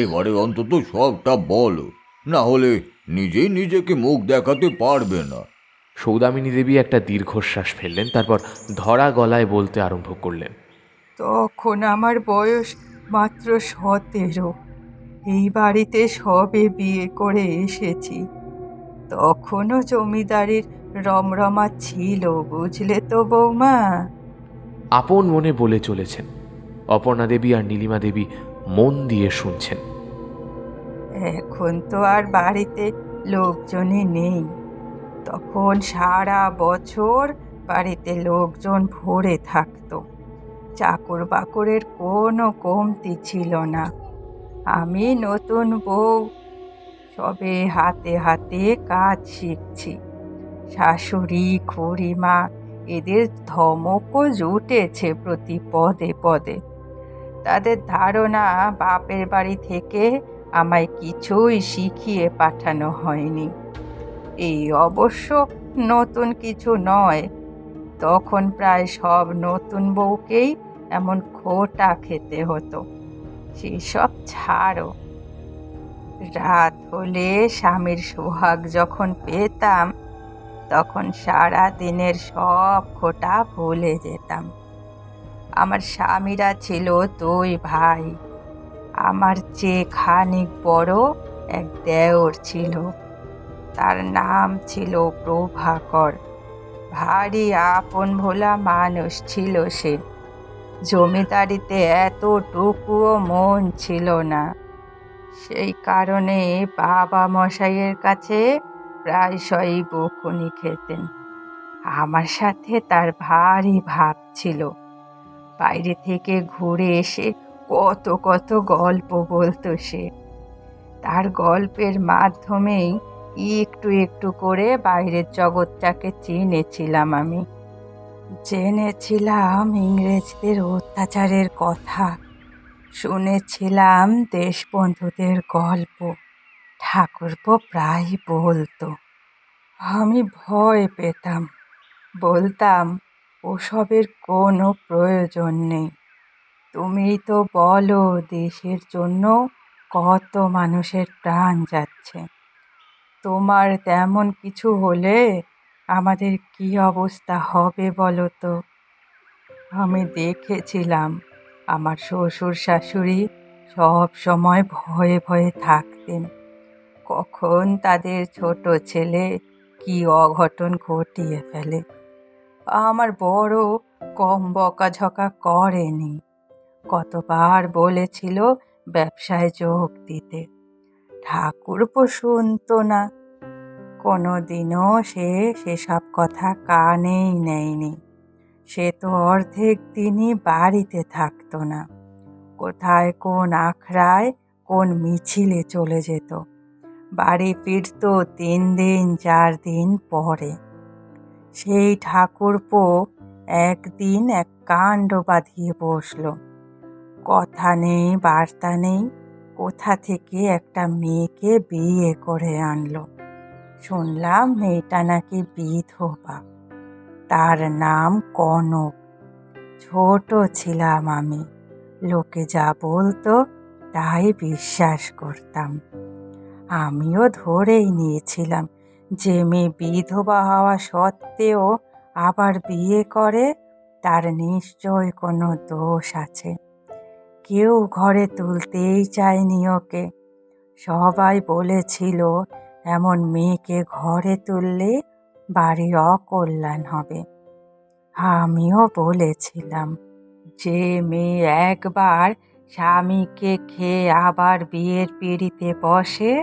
Speaker 12: এবারে অন্তত সবটা বলো, না হলে নিজেই নিজেকে মুখ দেখাতে পারবে না।
Speaker 2: সৌদামিনী দেবী একটা দীর্ঘশ্বাস ফেললেন, তারপর ধরা গলায় বলতে আরম্ভ করলেন,
Speaker 9: তখন আমার বয়স মাত্র 17। এই বাড়িতে সবে বিয়ে করে এসেছি। তখনও জমিদারির রমরমা ছিল, বুঝলে তো বৌমা।
Speaker 2: আপন মনে বলে চলেছেন। অপর্ণা দেবী আর নীলিমা দেবী মন দিয়ে শুনছেন।
Speaker 9: এখন তো আর বাড়িতে লোকজনই নেই, তখন সারা বছর বাড়িতে লোকজন ভরে থাকতো, চাকর বাকরের কোনো কমতি ছিল না। আমি নতুন বউ, সবে হাতে হাতে কাজ শিখছি। শাশুড়ি খুড়িমা এদের ধমকও জুটেছে প্রতি পদে পদে। তাদের ধারণা বাপের বাড়ি থেকে আমায় কিছুই শিখিয়ে পাঠানো হয়নি। এই অবশ্য নতুন কিছু নয়, তখন প্রায় সব নতুন বউকেই এমন খোটা খেতে হতো। সেসব ছাড়ো, রাত হলে স্বামীর সোহাগ যখন পেতাম তখন সারা দিনের সব খোটা ভুলে যেতাম। আমার স্বামীরা ছিল 2 ভাই, আমার চেয়ে খানিক বড় এক দেওর ছিল, তার নাম ছিল প্রভাকর। ভারী আপন ভোলা মানুষ ছিল সে। জমিদারিতে এতটুকুও মন ছিল না। সেই কারণে বাবা মশাইয়ের কাছে প্রায়শই বকুনি খেতেন। আমার সাথে তার ভারী ভাব ছিল। বাইরে থেকে ঘুরে এসে কত কত গল্প বলতো সে। তার গল্পের মাধ্যমেই একটু একটু করে বাইরের জগৎটাকে চিনেছিলাম আমি। জেনেছিলাম ইংরেজদের অত্যাচারের কথা, শুনেছিলাম দেশবন্ধুদের গল্প। ঠাকুরপো প্রায় বলতো, আমি ভয় পেতাম, বলতাম ওসবের কোনো প্রয়োজন নেই। তুমিই তো বলো দেশের জন্য কত মানুষের প্রাণ যাচ্ছে, তোমার তেমন কিছু হলে আমাদের কি অবস্থা হবে বলো তো। আমি দেখেছিলাম আমার শ্বশুর শাশুড়ি সব সময় ভয়ে ভয়ে থাকতেন, কখন তাদের ছোট ছেলে কি অঘটন ঘটিয়ে ফেলে। আমার বড় কম বকাঝকা করেনি, কতবার বলেছিল ব্যবসায় যোগ দিতে, ঠাকুরপো শুনতো না। কোনো দিনও সে সেসব কথা কানেই নেয়নি। সে তো অর্ধেক দিনই বাড়িতে থাকতো না, কোথায় কোন আখড়ায় কোন মিছিলে চলে যেত, বাড়ি ফিরতো 3 দিন 4 দিন পরে। সেই ঠাকুরপো একদিন এক কাণ্ড বাঁধিয়ে বসলো। কথা নেই বার্তা নেই, কোথা থেকে একটা মেয়েকে বিয়ে করে আনলো। শুনলাম মেয়েটা নাকি বিধবা, তার নাম কনক। ছোট ছিলাম আমি, লোকে যা বলতো তাই বিশ্বাস করতাম। আমিও ধরেই নিয়েছিলাম যে মেয়ে বিধবা হওয়া সত্ত্বেও আবার বিয়ে করে, তার নিশ্চয় কোনো দোষ আছে। কেউ ঘরে তুলতেই চায়নি ওকে। সবাই বলেছিল এমন মেয়েকে ঘরে তুললে বাড়ির অকল্যাণ হবে। আমিও বলেছিলাম, যে মেয়ে একবার স্বামীকে খেয়ে আবার বিয়ের পিঁড়িতে বসে,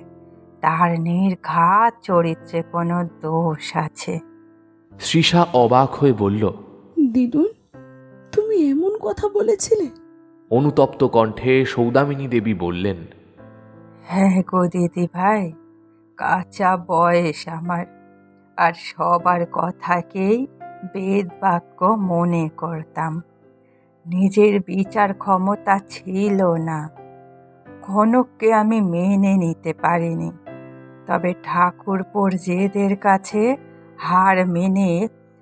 Speaker 9: তার নির্ঘাত চরিত্রে কোনো দোষ আছে।
Speaker 2: তৃষা অবাক হয়ে বলল,
Speaker 7: দিদুন, তুমি এমন কথা বলেছিলে?
Speaker 2: অনুতপ্ত কণ্ঠে সৌদামিনী দেবী বললেন,
Speaker 9: হ্যাঁ গো দিদি ভাই, কাঁচা বয়স আমার, আর সবার কথাকেই বেদ বাক্য মনে করতাম। নিজের বিচার ক্ষমতা ছিল না। কনককে আমি মেনে নিতে পারিনি, তবে ঠাকুরপোর জেদের কাছে হার মেনে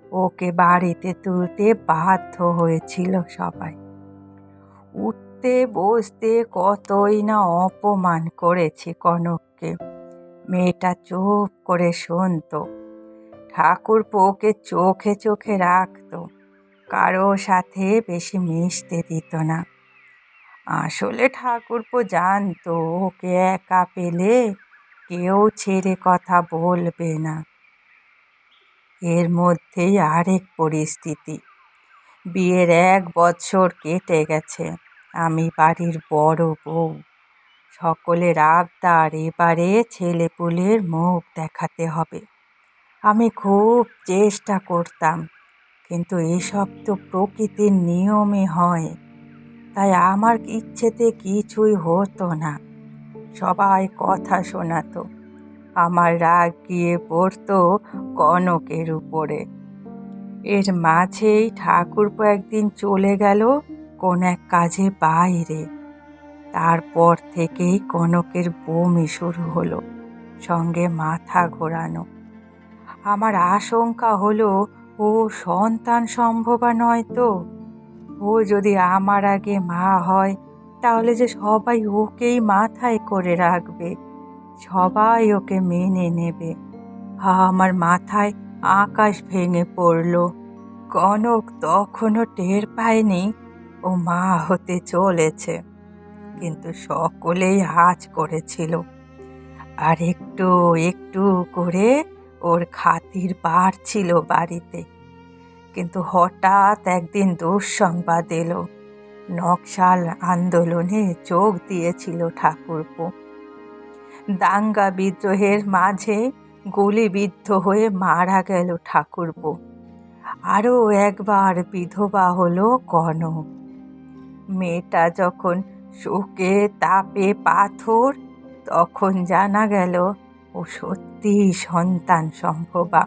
Speaker 9: ওকে বাড়িতে তুলতে বাধ্য হয়েছিল সবাই। উঠতে বসতে কতই না অপমান করেছি কনককে। মেয়েটা চুপ করে শুনতো। ঠাকুরপো ওকে চোখে চোখে রাখতো, কারো সাথে বেশি মিশতে দিত না। আসলে ঠাকুরপো জানতো ওকে একা পেলে কেউ ছেড়ে কথা বলবে না। এর মধ্যেই আরেক পরিস্থিতি। বিয়ের 1 বছর কেটে গেছে, আমি বাড়ির বড় বউ। সকলের আবদার এবারে ছেলেপুলের মুখ দেখাতে হবে। আমি খুব চেষ্টা করতাম, কিন্তু এসব তো প্রকৃতির নিয়মে হয়, তাই আমার ইচ্ছেতে কিছুই হতো না। সবাই কথা শোনাতো। আমার রাগ গিয়ে পড়তো কনকের উপরে। এর মাঝেই ঠাকুরপো একদিন চলে গেল কোন এক কাজে বাইরে। তারপর থেকেই কনকের বমি শুরু হলো, সঙ্গে মাথা ঘোরানো। আমার আশঙ্কা হলো ও সন্তান সম্ভবা নয় তো। ও যদি আমার আগে মা হয়, তাহলে যে সবাই ওকেই মাথায় করে রাখবে, সবাই ওকে মেনে নেবে। আমার মাথায় আকাশ ভেঙে পড়ল। কনক তখনও টের পায়নি ও মা হতে চলেছে, কিন্তু সকলেই আঁচ করেছিল, আর একটু একটু করে ওর খাতির বাড়ছিল বাড়িতে। কিন্তু হঠাৎ একদিন দুঃসংবাদ এলো। নকশাল আন্দোলনে যোগ দিয়েছিল ঠাকুরপো। দাঙ্গা বিদ্রোহের মাঝে গুলিবিদ্ধ হয়ে মারা গেল ঠাকুরপো। আরও একবার বিধবা হলো কনক। মেয়েটা যখন শোকে তাপে পাথর, তখন জানা গেল ও সত্যি সন্তান সম্ভবা।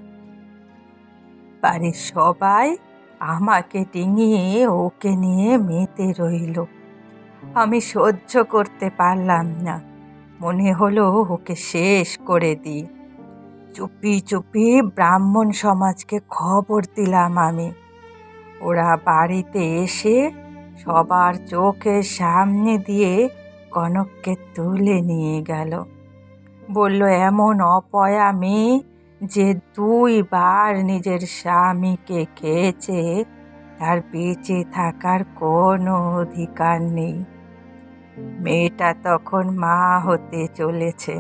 Speaker 9: বাড়ির সবাই আমাকে ডিঙিয়ে ওকে নিয়ে মেতে রইল। আমি সহ্য করতে পারলাম না, মনে হলো ওকে শেষ করে দিই। চুপি চুপি ব্রাহ্মণ সমাজকে খবর দিলাম আমি। ওরা বাড়িতে এসে সবার চোখের সামনে দিয়ে কনককে তুলে নিয়ে গেল। বলল এমন অপয়া মেয়ে যে 2 বার নিজের স্বামীকে খেয়েছে, তার বেঁচে থাকার কোনো অধিকার নেই। মেয়েটা তখন মা হতে চলেছে।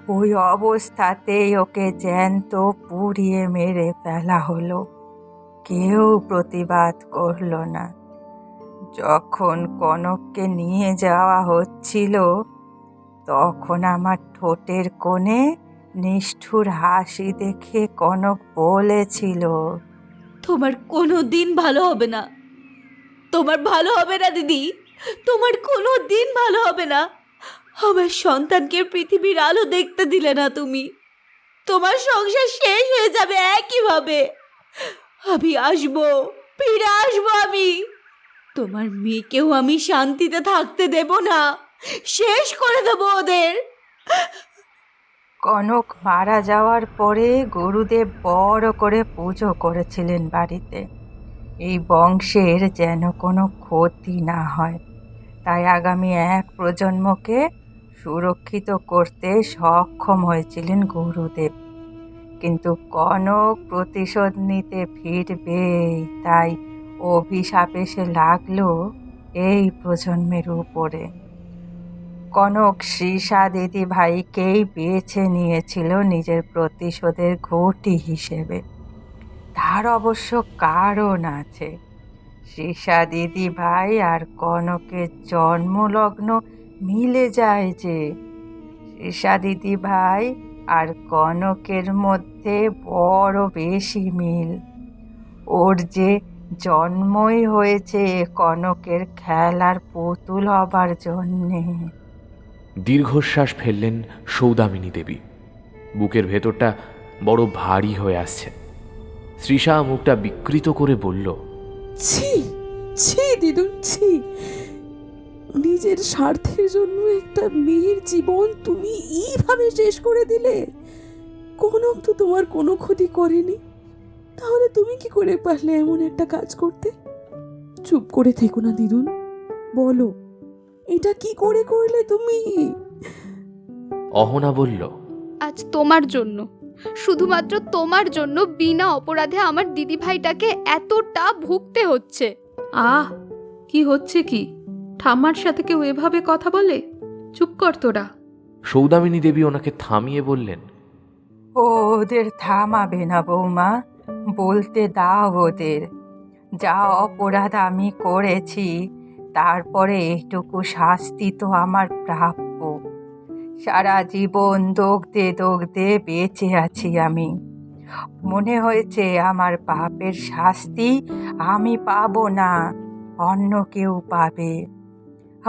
Speaker 9: ওই অবস্থাতেই ওকে জ্যান্ত পুড়িয়ে মেরে ফেলা হলো। কেউ প্রতিবাদ করলো না। যখন কনককে নিয়ে যাওয়া হচ্ছিল, তখন আমার ঠোঁটের কোণে নিষ্ঠুর হাসি দেখে কনক বলেছিল,
Speaker 11: তোমার কোনো দিন ভালো হবে না, তোমার ভালো হবে না দিদি, তোমার কোনো দিন ভালো হবে না। আমার সন্তানকে পৃথিবীর আলো দেখতে দিলে না তুমি, তোমার সংসার শেষ হয়ে যাবে একইভাবে। আমি আসবো, ফিরে আসবো আমি। তোমার মেয়েকেও আমি শান্তিতে থাকতে দেব না, শেষ করে দেবো ওদের।
Speaker 9: কনক মারা যাওয়ার পরে গুরুদেব বড় করে পুজো করেছিলেন বাড়িতে, এই বংশের যেন কোনো ক্ষতি না হয়, তাই আগামী এক প্রজন্মকে সুরক্ষিত করতে সক্ষম হয়েছিলেন গুরুদেব। কিন্তু কনক প্রতিশোধ নিতে ফিরবে, তাই অভিশাপ এসে লাগলো এই প্রজন্মের উপরে। কনক সৃষা দিদি ভাইকেই বেছে নিয়েছিল নিজের প্রতিশোধের ঘটি হিসেবে। তার অবশ্য কারণ আছে। সৃষা দিদি ভাই আর কনকের জন্মলগ্ন মিলে যায় যে। সৃষা দিদি ভাই আর কনকের মধ্যে বড় বেশি মিল। ওর যে জন্মই হয়েছে কনকের খেলার পুতুল হবার জন্যে।
Speaker 2: দীর্ঘশ্বাস ফেললেন সৌদামিনী দেবী। বুকের ভেতরটা বড় ভারী হয়ে আসছে। তৃষা মুখটা বিকৃত করে বলল,
Speaker 7: ছি ছি দিদুন, ছি। নিজের স্বার্থের জন্য একটা মেয়ের জীবন তুমি এইভাবে শেষ করে দিলে। কনক তো তোমার কোনো ক্ষতি করেনি, তাহলে তুমি কি করে পারলে এমন একটা কাজ করতে? চুপ করে থেকো না দিদুন, বলো এটা কি করে করলে তুমি?
Speaker 2: অহনা বলল,
Speaker 8: আজ তোমার জন্য, শুধুমাত্র তোমার জন্য বিনা অপরাধে আমার দিদি ভাইটাকে এতটা ভুগতে হচ্ছে।
Speaker 10: আহ, কি হচ্ছে কি? ঠাম্মার সাথে কেউ এভাবে কথা বলে? চুপ কর তোরা।
Speaker 2: সৌদামিনী দেবী ওনাকে থামিয়ে বললেন,
Speaker 9: ওদের থামাবে না বৌমা, বলতে দাও ওদের। যা অপরাধ আমি করেছি তারপরে এইটুকু শাস্তি তো আমার প্রাপ্য। সারা জীবন দগদে দগদে বেঁচে আছি আমি। মনে হয়েছে আমার পাপের শাস্তি আমি পাবো না, অন্য কেউ পাবে,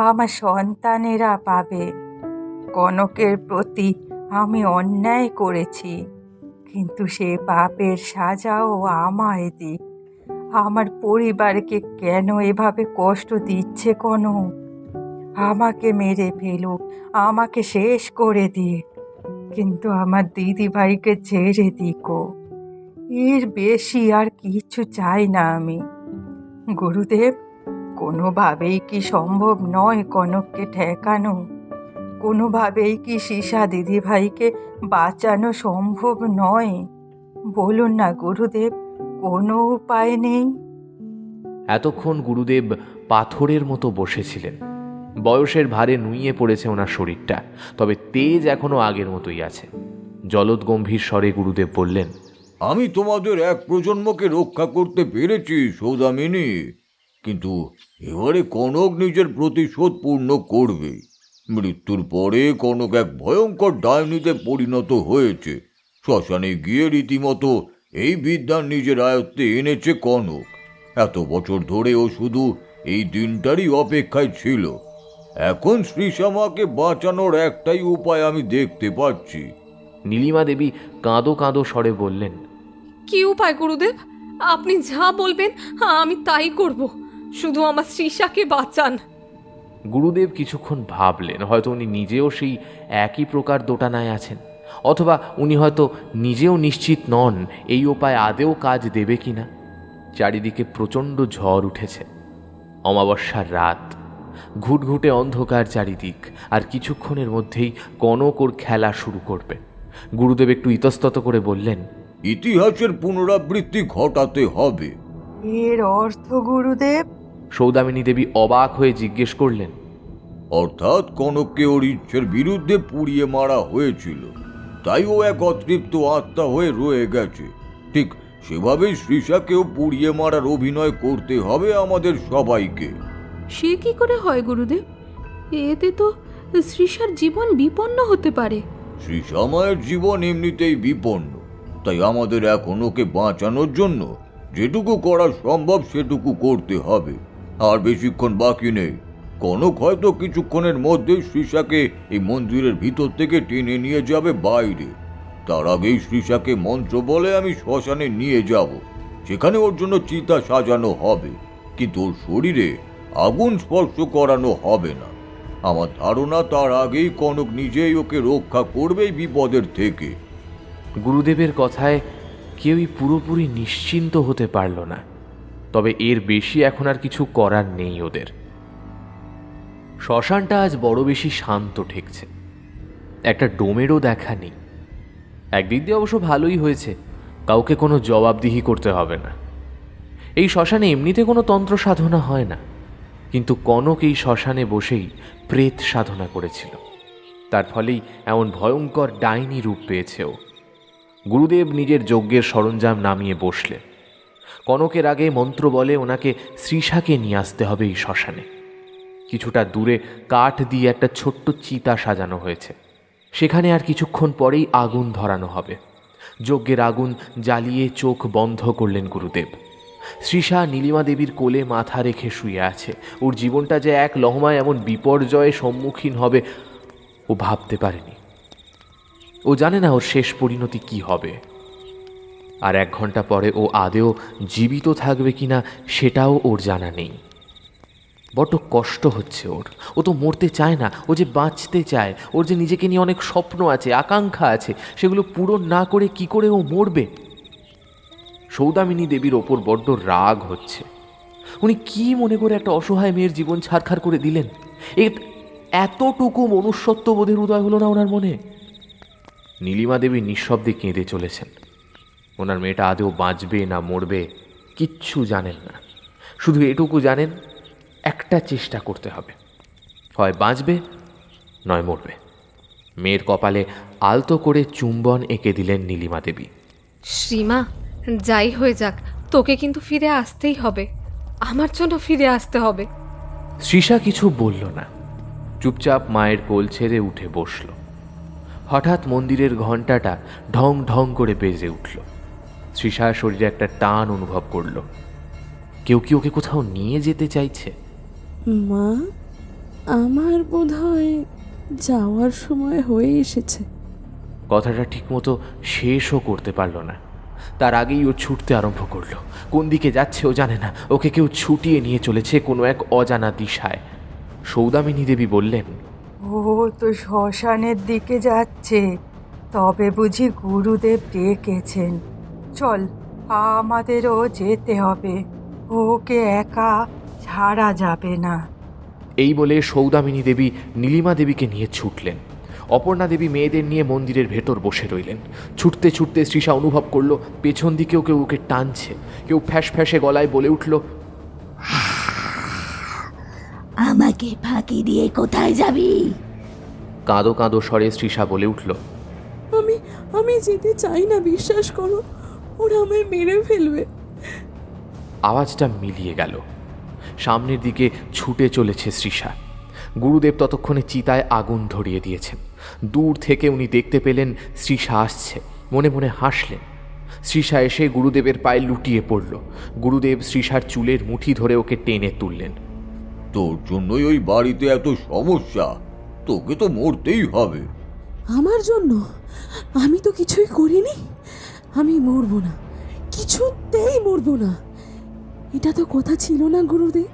Speaker 9: আমার সন্তানেরা পাবে। কনকের প্রতি আমি অন্যায় করেছি, কিন্তু সে পাপের সাজাও আমায় দিক। আমার পরিবারকে কেন এভাবে কষ্ট দিচ্ছে কনক? আমাকে মেরে ফেলুক, আমাকে শেষ করে দিক, কিন্তু আমার দিদি ভাইকে ছেড়ে দিকো। এর বেশি আর কিছু চাই না আমি। গুরুদেব, কোনোভাবেই কি সম্ভব নয় কনককে ঠেকানো? কোনোভাবেই কি সৃষা দিদি ভাইকে বাঁচানো সম্ভব নয়? বলুন না গুরুদেব, কোনো উপায় নেই?
Speaker 2: এতক্ষণ গুরুদেব পাথরের মতো বসেছিলেন। বয়সের ভারে নুইয়ে পড়েছে ওনার শরীরটা, তবে তেজ এখনো আগের মতোই আছে। জলদ গম্ভীর স্বরে গুরুদেব বললেন,
Speaker 12: আমি তোমাদের এক প্রজন্মকে রক্ষা করতে পেরেছি সৌদামিনী, কিন্তু এবারে কনক নিজের প্রতিশোধ পূর্ণ করবে। মৃত্যুর পরে কনক এক ভয়ঙ্কর ডাইনিতে পরিণত হয়েছে। শ্মশানে গিয়ে রীতিমতো এই বিদ্যা নিজের আয়ত্তে এনেছে কনক। এত বছর ধরে ও শুধু এই দিনটারই অপেক্ষায় ছিল। এখন শ্রীশ্যামাকে বাঁচানোর একটাই উপায় আমি দেখতে পাচ্ছি।
Speaker 2: নীলিমা দেবী কাঁদো কাঁদো স্বরে বললেন,
Speaker 6: কি উপায় গুরুদেব? আপনি যা বলবেন আমি তাই করব, শুধু আমার সৃষাকে বাঁচান।
Speaker 2: গুরুদেব কিছুক্ষণ ভাবলেন, হয়তো উনি নিজেও সেই একই প্রকার দোটানায় আছেন, অথবা উনি হয়তো নিজেও নিশ্চিত নন এই উপায় আদেও কাজ দেবে কিনা। চারিদিকে প্রচণ্ড ঝড় উঠেছে। অমাবস্যার রাত, ঘুটঘুটে অন্ধকার চারিদিক, আর কিছুক্ষণের মধ্যেই কনক ওর খেলা শুরু করবে। গুরুদেব একটু ইতস্তত করে বললেন,
Speaker 12: ইতিহাসের পুনরাবৃত্তি ঘটাতে হবে।
Speaker 9: এর অর্থ গুরুদেব?
Speaker 2: সৌদামিনী দেবী অবাক হয়ে জিজ্ঞেস করলেন,
Speaker 12: অর্থাৎ কনককে ওর ইচ্ছের বিরুদ্ধে পুড়িয়ে মারা হয়েছিল, তাই ও এক অতৃপ্ত আত্মা হয়ে রয়ে গেছে। ঠিক সেভাবেই সৃষাকেও পুড়িয়ে মারার অভিনয় করতে হবে আমাদের সবাইকে।
Speaker 10: সে কি করে হয় গুরুদেব? এতে তো সৃষার জীবন বিপন্ন হতে পারে।
Speaker 12: শ্রীশ্যামায়ের জীবন এমনিতেই বিপন্ন, তাই আমাদের এখন ওকে বাঁচানোর জন্য যেটুকু করা সম্ভব সেটুকু করতে হবে। আর বেশিক্ষণ বাকি নেই। কনক হয়তো কিছুক্ষণের মধ্যেই সৃষাকে এই মন্দিরের ভিতর থেকে টেনে নিয়ে যাবে বাইরে। তার আগেই সৃষাকে মন্ত্র বলে আমি শ্মশানে নিয়ে যাব। সেখানে ওর জন্য চিতা সাজানো হবে, কিন্তু ওর শরীরে আগুন স্পর্শ করানো হবে না। আমার ধারণা তার আগেই কনক নিজেই ওকে রক্ষা করবে এই বিপদের থেকে।
Speaker 2: গুরুদেবের কথায় কেউই পুরোপুরি নিশ্চিন্ত হতে পারল না, তবে এর বেশি এখন আর কিছু করার নেই ওদের। শ্মশানটা আজ বড় বেশি শান্ত ঠেকছে, একটা ডোমেরও দেখা নেই। একদিক দিয়ে অবশ্য ভালোই হয়েছে, কাউকে কোনো জবাবদিহি করতে হবে না। এই শ্মশানে এমনিতে কোনো তন্ত্র সাধনা হয় না, কিন্তু কনক এই শ্মশানে বসেই প্রেত সাধনা করেছিল, তার ফলেই এমন ভয়ঙ্কর ডাইনি রূপ পেয়েছে ও। গুরুদেব নিজের যজ্ঞের সরঞ্জাম নামিয়ে বসলেন। কনকের আগে মন্ত্র বলে ওনাকে শ্রীষাকে নিয়ে আসতে হবে এই শ্মশানে। কিছুটা দূরে কাঠ দিয়ে একটা ছোট্ট চিতা সাজানো হয়েছে, সেখানে আর কিছুক্ষণ পরেই আগুন ধরানো হবে। যজ্ঞের আগুন জ্বালিয়ে চোখ বন্ধ করলেন গুরুদেব। শ্রীষা নীলিমা দেবীর কোলে মাথা রেখে শুয়ে আছে। ওর জীবনটা যে এক লহমায় এমন বিপর্যয়ে সম্মুখীন হবে ও ভাবতে পারেনি। ও জানে না ওর শেষ পরিণতি কি হবে, আর 1 ঘন্টা পরে ও আদেও জীবিত থাকবে কিনা সেটাও ওর জানা নেই। বড্ড কষ্ট হচ্ছে ওর। ও তো মরতে চায় না, ও যে বাঁচতে চায়। ওর যে নিজেকে নিয়ে অনেক স্বপ্ন আছে, আকাঙ্ক্ষা আছে, সেগুলো পূরণ না করে কি করে ও মরবে? সৌদামিনী দেবীর ওপর বড্ড রাগ হচ্ছে। উনি কি মনে করে একটা অসহায় মেয়ের জীবন ছারখার করে দিলেন? এতটুকু মনুষ্যত্ববোধের উদয় হলো না ওনার মনে? নীলিমা দেবী নিঃশব্দে কেঁদে চলেছেন। ওনার মেয়েটা আদেও বাঁচবে না মরবে কিচ্ছু জানেন না, শুধু এটুকু জানেন একটা চেষ্টা করতে হবে, হয় বাঁচবে নয় মরবে। মেয়ের কপালে আলতো করে চুম্বন এঁকে দিলেন নীলিমা দেবী।
Speaker 6: শ্রীমা, যাই হয়ে যাক, তোকে কিন্তু ফিরে আসতেই হবে, আমার জন্য ফিরে আসতে হবে।
Speaker 2: শ্রীষা কিছু বলল না, চুপচাপ মায়ের কোল ছেড়ে উঠে বসল। হঠাৎ মন্দিরের ঘণ্টাটা ঢং ঢং করে বেজে উঠল। শ্রীষার শরীরে একটা টান অনুভব করল। কেউ কি ওকে কোথাও নিয়ে যেতে চাইছে?
Speaker 7: মা, আমার বোধহয় যাওয়ার সময় হয়ে এসেছে।
Speaker 2: কথাটা ঠিকমতো শেষও করতে পারল না, তার আগেই ও ছুটতে আরম্ভ করলো। কোন দিকে যাচ্ছে ও জানে না, ওকে কেউ ছুটিয়ে নিয়ে চলেছে কোনো এক অজানা দিশায়। সৌদামিনী দেবী বললেন,
Speaker 9: ও তো শ্মশানের দিকে যাচ্ছে, তবে বুঝি গুরুদেব ডেকেছেন। চল, আমাদেরও যেতে হবে, ওকে একা ছাড়া যাবে না।
Speaker 2: এই বলে সৌদামিনী দেবী নীলিমা দেবীকে নিয়ে ছুটলেন। অপর্ণা দেবী মেয়েদের নিয়ে মন্দিরের ভেতর বসে রইলেন। ছুটতে ছুটতে শ্রীষা অনুভব করলো পেছন দিকেও কেউ ওকে টানছে। কেউ ফ্যাস ফ্যাসে গলায় বলে উঠল,
Speaker 4: আমাকে ফাঁকি দিয়ে কোথায় যাবি?
Speaker 2: কাঁদো কাঁদো স্বরে শ্রীষা বলে উঠল,
Speaker 7: আমি যেতে চাই না, বিশ্বাস করো, ওরা আমায় মেরে ফেলবে।
Speaker 2: আওয়াজটা মিলিয়ে গেল। সামনের দিকে ছুটে চলেছে শ্রীষা। গুরুদেব ততক্ষণে চিতায় আগুন ধরিয়ে দিয়েছেন। দূর থেকে উনি দেখতে পেলেন শ্রীষা আসছে, মনে মনে হাসলেন। শ্রীষা এসে গুরুদেবের পায়ে লুটিয়ে পড়ল। গুরুদেব শ্রীষার চুলের মুঠি ধরে ওকে টেনে তুললেন।
Speaker 12: তোর জন্যই ওই বাড়িতে এত সমস্যা, তোকে তো মরতেই হবে।
Speaker 7: আমার জন্য? আমি তো কিছুই করিনি। আমি মরবো না, কিছুতেই মরবো না। এটা তো কথা ছিল না গুরুদেব।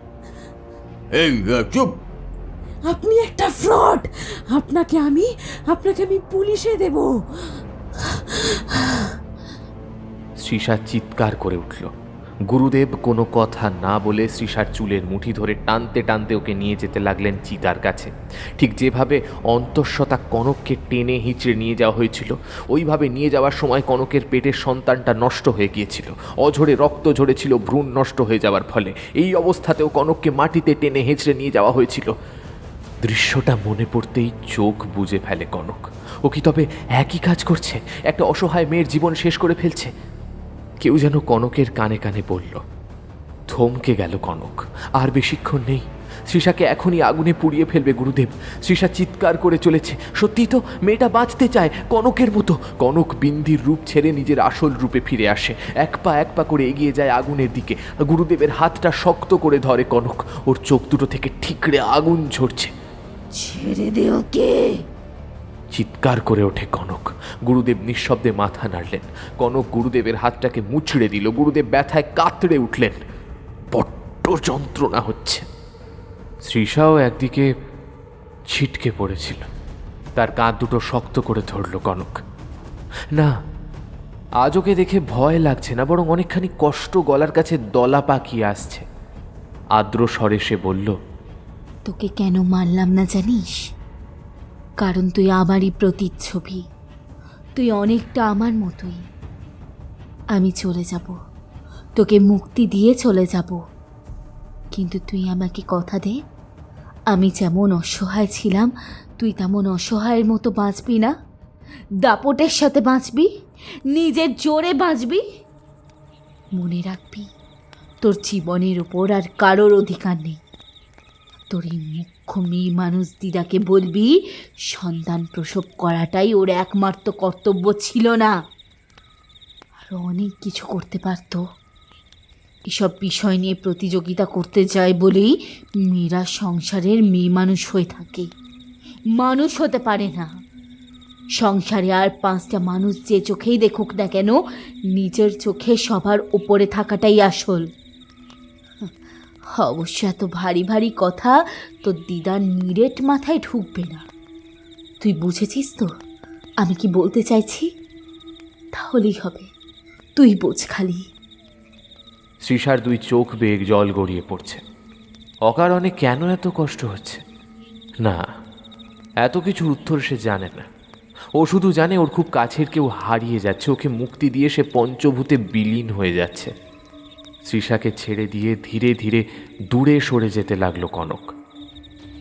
Speaker 12: এই চুপ!
Speaker 7: আপনি একটা ফ্রড। আপনাকে আমি পুলিশে দেব।
Speaker 2: শ্রীষা চিৎকার করে উঠল। গুরুদেব কোনো কথা না বলে শ্রীষার চুলের মুঠি ধরে টানতে টানতে ওকে নিয়ে যেতে লাগলেন চিতার কাছে। ঠিক যেভাবে অন্তঃসত্ত্বা কনককে টেনে হিঁচড়ে নিয়ে যাওয়া হয়েছিল, ওইভাবে নিয়ে যাওয়ার সময় কনকের পেটের সন্তানটা নষ্ট হয়ে গিয়েছিল। অঝরে রক্ত ঝরেছিল ভ্রূণ নষ্ট হয়ে যাওয়ার ফলে। এই অবস্থাতেও কনককে মাটিতে টেনে হেঁচড়ে নিয়ে যাওয়া হয়েছিল। দৃশ্যটা মনে পড়তেই চোখ বুজে ফেলে কনক। ও কি তবে একই কাজ করছে? একটা অসহায় মেয়ের জীবন শেষ করে ফেলছে। কেউ যেন কনকের কানে কানে বলল। থমকে গেল কনক। আর বেশিক্ষণ নেই, শ্রীষাকে এখনই আগুনে পুড়িয়ে ফেলবে গুরুদেব। শ্রীষা চিৎকার করে চলেছে। সত্যি তো, মেয়েটা বাঁচতে চায় কনকের মতো। কনক বিন্দির রূপ ছেড়ে নিজের আসল রূপে ফিরে আসে। এক পা করে এগিয়ে যায় আগুনের দিকে। গুরুদেবের হাতটা শক্ত করে ধরে কনক। ওর চোখ দুটো থেকে ঠিকরে আগুন ঝরছে।
Speaker 4: ছেড়ে দে ওকে।
Speaker 2: চিৎকার করে ওঠে কনক। গুরুদেব নিঃশব্দে মাথা নাড়লেন। কনক গুরুদেবের হাতটাকে মুচড়ে দিল। গুরুদেব ব্যথায় কাতড়ে উঠলেন। বড্ড যন্ত্রণা হচ্ছে। শ্রীষাও একদিকে ছিটকে পড়েছিল। তার কাঁধ দুটো শক্ত করে ধরল কনক। না, আজ ওকে দেখে ভয় লাগছে না, বরং অনেকখানি কষ্ট গলার কাছে দলা পাকিয়ে আসছে। আর্দ্র স্বরে সে বলল,
Speaker 4: তোকে কেন মারলাম না জানিস? কারণ তুই আমারই প্রতিচ্ছবি। তুই অনেকটা আমার মতোই। আমি চলে যাব, তোকে মুক্তি দিয়ে চলে যাব, কিন্তু তুই আমাকে কথা দে, আমি যেমন অসহায় ছিলাম তুই তেমন অসহায়ের মতো বাঁচবি না। দাপটের সাথে বাঁচবি, নিজের জোরে বাঁচবি। মনে রাখবি, তোর জীবনের উপর আর কারোর অধিকার নেই। তোর এই মুখ্য মেয়ে মানুষ দিদাকে বলবি সন্তান প্রসব করাটাই ওর একমাত্র কর্তব্য ছিল না, আরও অনেক কিছু করতে পারতো। এসব বিষয় নিয়ে প্রতিযোগিতা করতে যায় বলেই মেয়েরা সংসারের মেয়ে মানুষ হয়ে থাকে, মানুষ হতে পারে না। সংসারে আর 5টা মানুষ যে চোখেই দেখুক না কেন, নিজের চোখে সবার উপরে থাকাটাই আসল। অবশ্য এত ভারী ভারী কথা তোর দিদার নিরেট মাথায় ঢুকবে না। তুই বুঝেছিস তো আমি কি বলতে চাইছি? তাহলেই হবে, তুই বোঝ খালি।
Speaker 2: শ্রীষার 2 চোখ বেগ জল গড়িয়ে পড়ছে। অকারণে কেন এত কষ্ট হচ্ছে? না, এত কিছুর উত্তর সে জানে না। ও শুধু জানে ওর খুব কাছের কেউ হারিয়ে যাচ্ছে। ওকে মুক্তি দিয়ে সে পঞ্চভূতে বিলীন হয়ে যাচ্ছে। শ্রীষাকে ছেড়ে দিয়ে ধীরে ধীরে দূরে সরে যেতে লাগলো কনক।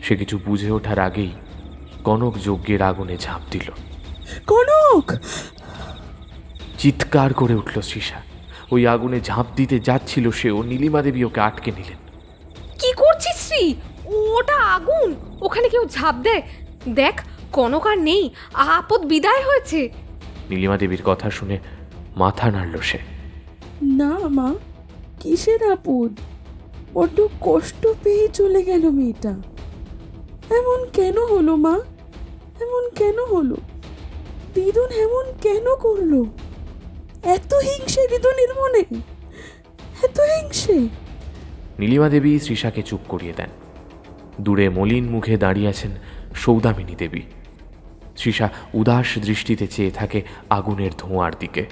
Speaker 2: সে কিছু বুঝে ওঠার আগেই কনক যজ্ঞের আগুনে ঝাঁপ দিল।
Speaker 7: কনক!
Speaker 2: চিৎকার করে উঠল শ্রীষা। ওই আগুনে ঝাঁপ দিতে যাচ্ছিল সেও। নীলিমা দেবী ওকে আটকে নিলেন।
Speaker 6: কি করছিস শ্রী? ওটা আগুন, ওখানে কেউ ঝাঁপ দেয়। দেখ, কনক আর নেই, আপদ বিদায় হয়েছে।
Speaker 2: নীলিমা দেবীর কথা শুনে মাথা নাড়ল সে।
Speaker 7: না মা, কিসের আপদ? বড্ড কষ্ট পেয়ে চলে গেল মেয়েটা। এমন কেন হলো মা? এমন কেন হলো? দিদুন এমন কেন করলো? এত হিংসে দিদুনের মনে, এত হিংসে।
Speaker 2: নীলিমা দেবী শ্রীষাকে চুপ করিয়ে দেন। দূরে মলিন মুখে দাঁড়িয়ে আছেন সৌদামিনী দেবী। শ্রীষা উদাস দৃষ্টিতে চেয়ে থাকে আগুনের ধোঁয়ার দিকে।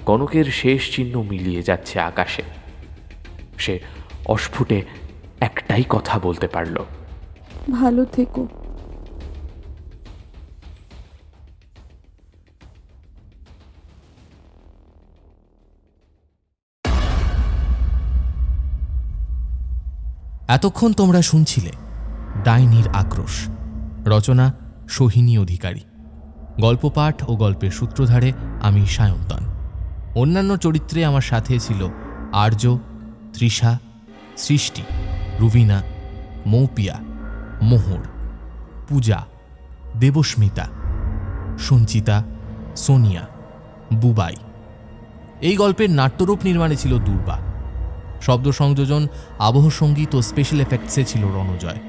Speaker 2: কনকের শেষ চিহ্ন মিলিয়ে যাচ্ছে আকাশে। সে অস্ফুটে একটাই কথা বলতে পারল,
Speaker 7: ভালো থেকো।
Speaker 1: এতক্ষণ তোমরা শুনছিলে ডাইনির আক্রোশ। রচনা সোহিনী অধিকারী। গল্প পাঠ ও গল্পের সূত্রধারে আমি সায়ন্তন। অন্যান্য চরিত্রে আমার সাথে ছিল আর্য, তৃষা, সৃষ্টি, রুবিনা, মৌপিয়া, মোহর, পূজা, দেবস্মিতা, সঞ্চিতা, সোনিয়া, বুবাই। এই গল্পের নাট্যরূপ নির্মাণে ছিল দুর্বা। শব্দ সংযোজন, আবহ সঙ্গীত ও স্পেশাল এফেক্টসে ছিল রণজয়।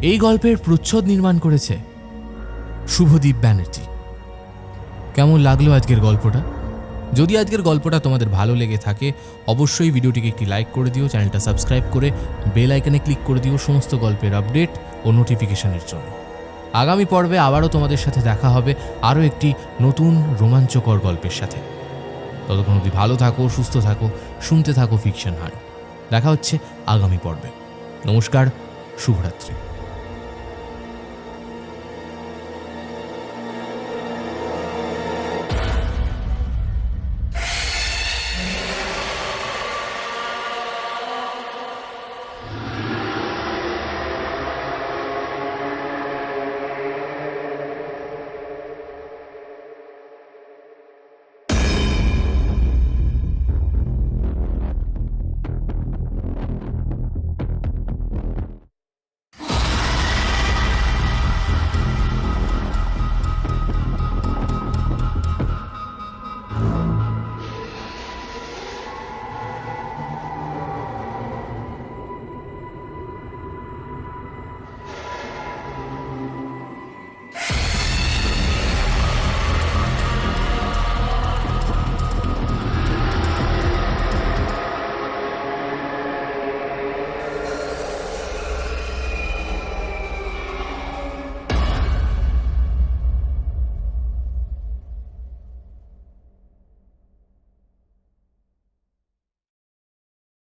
Speaker 1: এই গল্পের প্রচ্ছদ নির্মাণ করেছে শুভদীপ ব্যানার্জি। কেমন লাগলো আজকের গল্পটা? যদি আজকের গল্পটা তোমাদের ভালো লেগে থাকে অবশ্যই ভিডিওটিকে একটি লাইক করে দিও, চ্যানেলটা সাবস্ক্রাইব করে বেল আইকনে ক্লিক করে দিও সমস্ত গল্পের আপডেট ও নোটিফিকেশনের জন্য। আগামী পর্বে আবারও তোমাদের সাথে দেখা হবে আরও একটি নতুন রোমাঞ্চকর গল্পের সাথে। ততক্ষণ অবধি ভালো থাকো, সুস্থ থাকো, শুনতে থাকো ফিকশন হান্ট। দেখা হচ্ছে আগামী পর্বে। নমস্কার, শুভরাত্রি।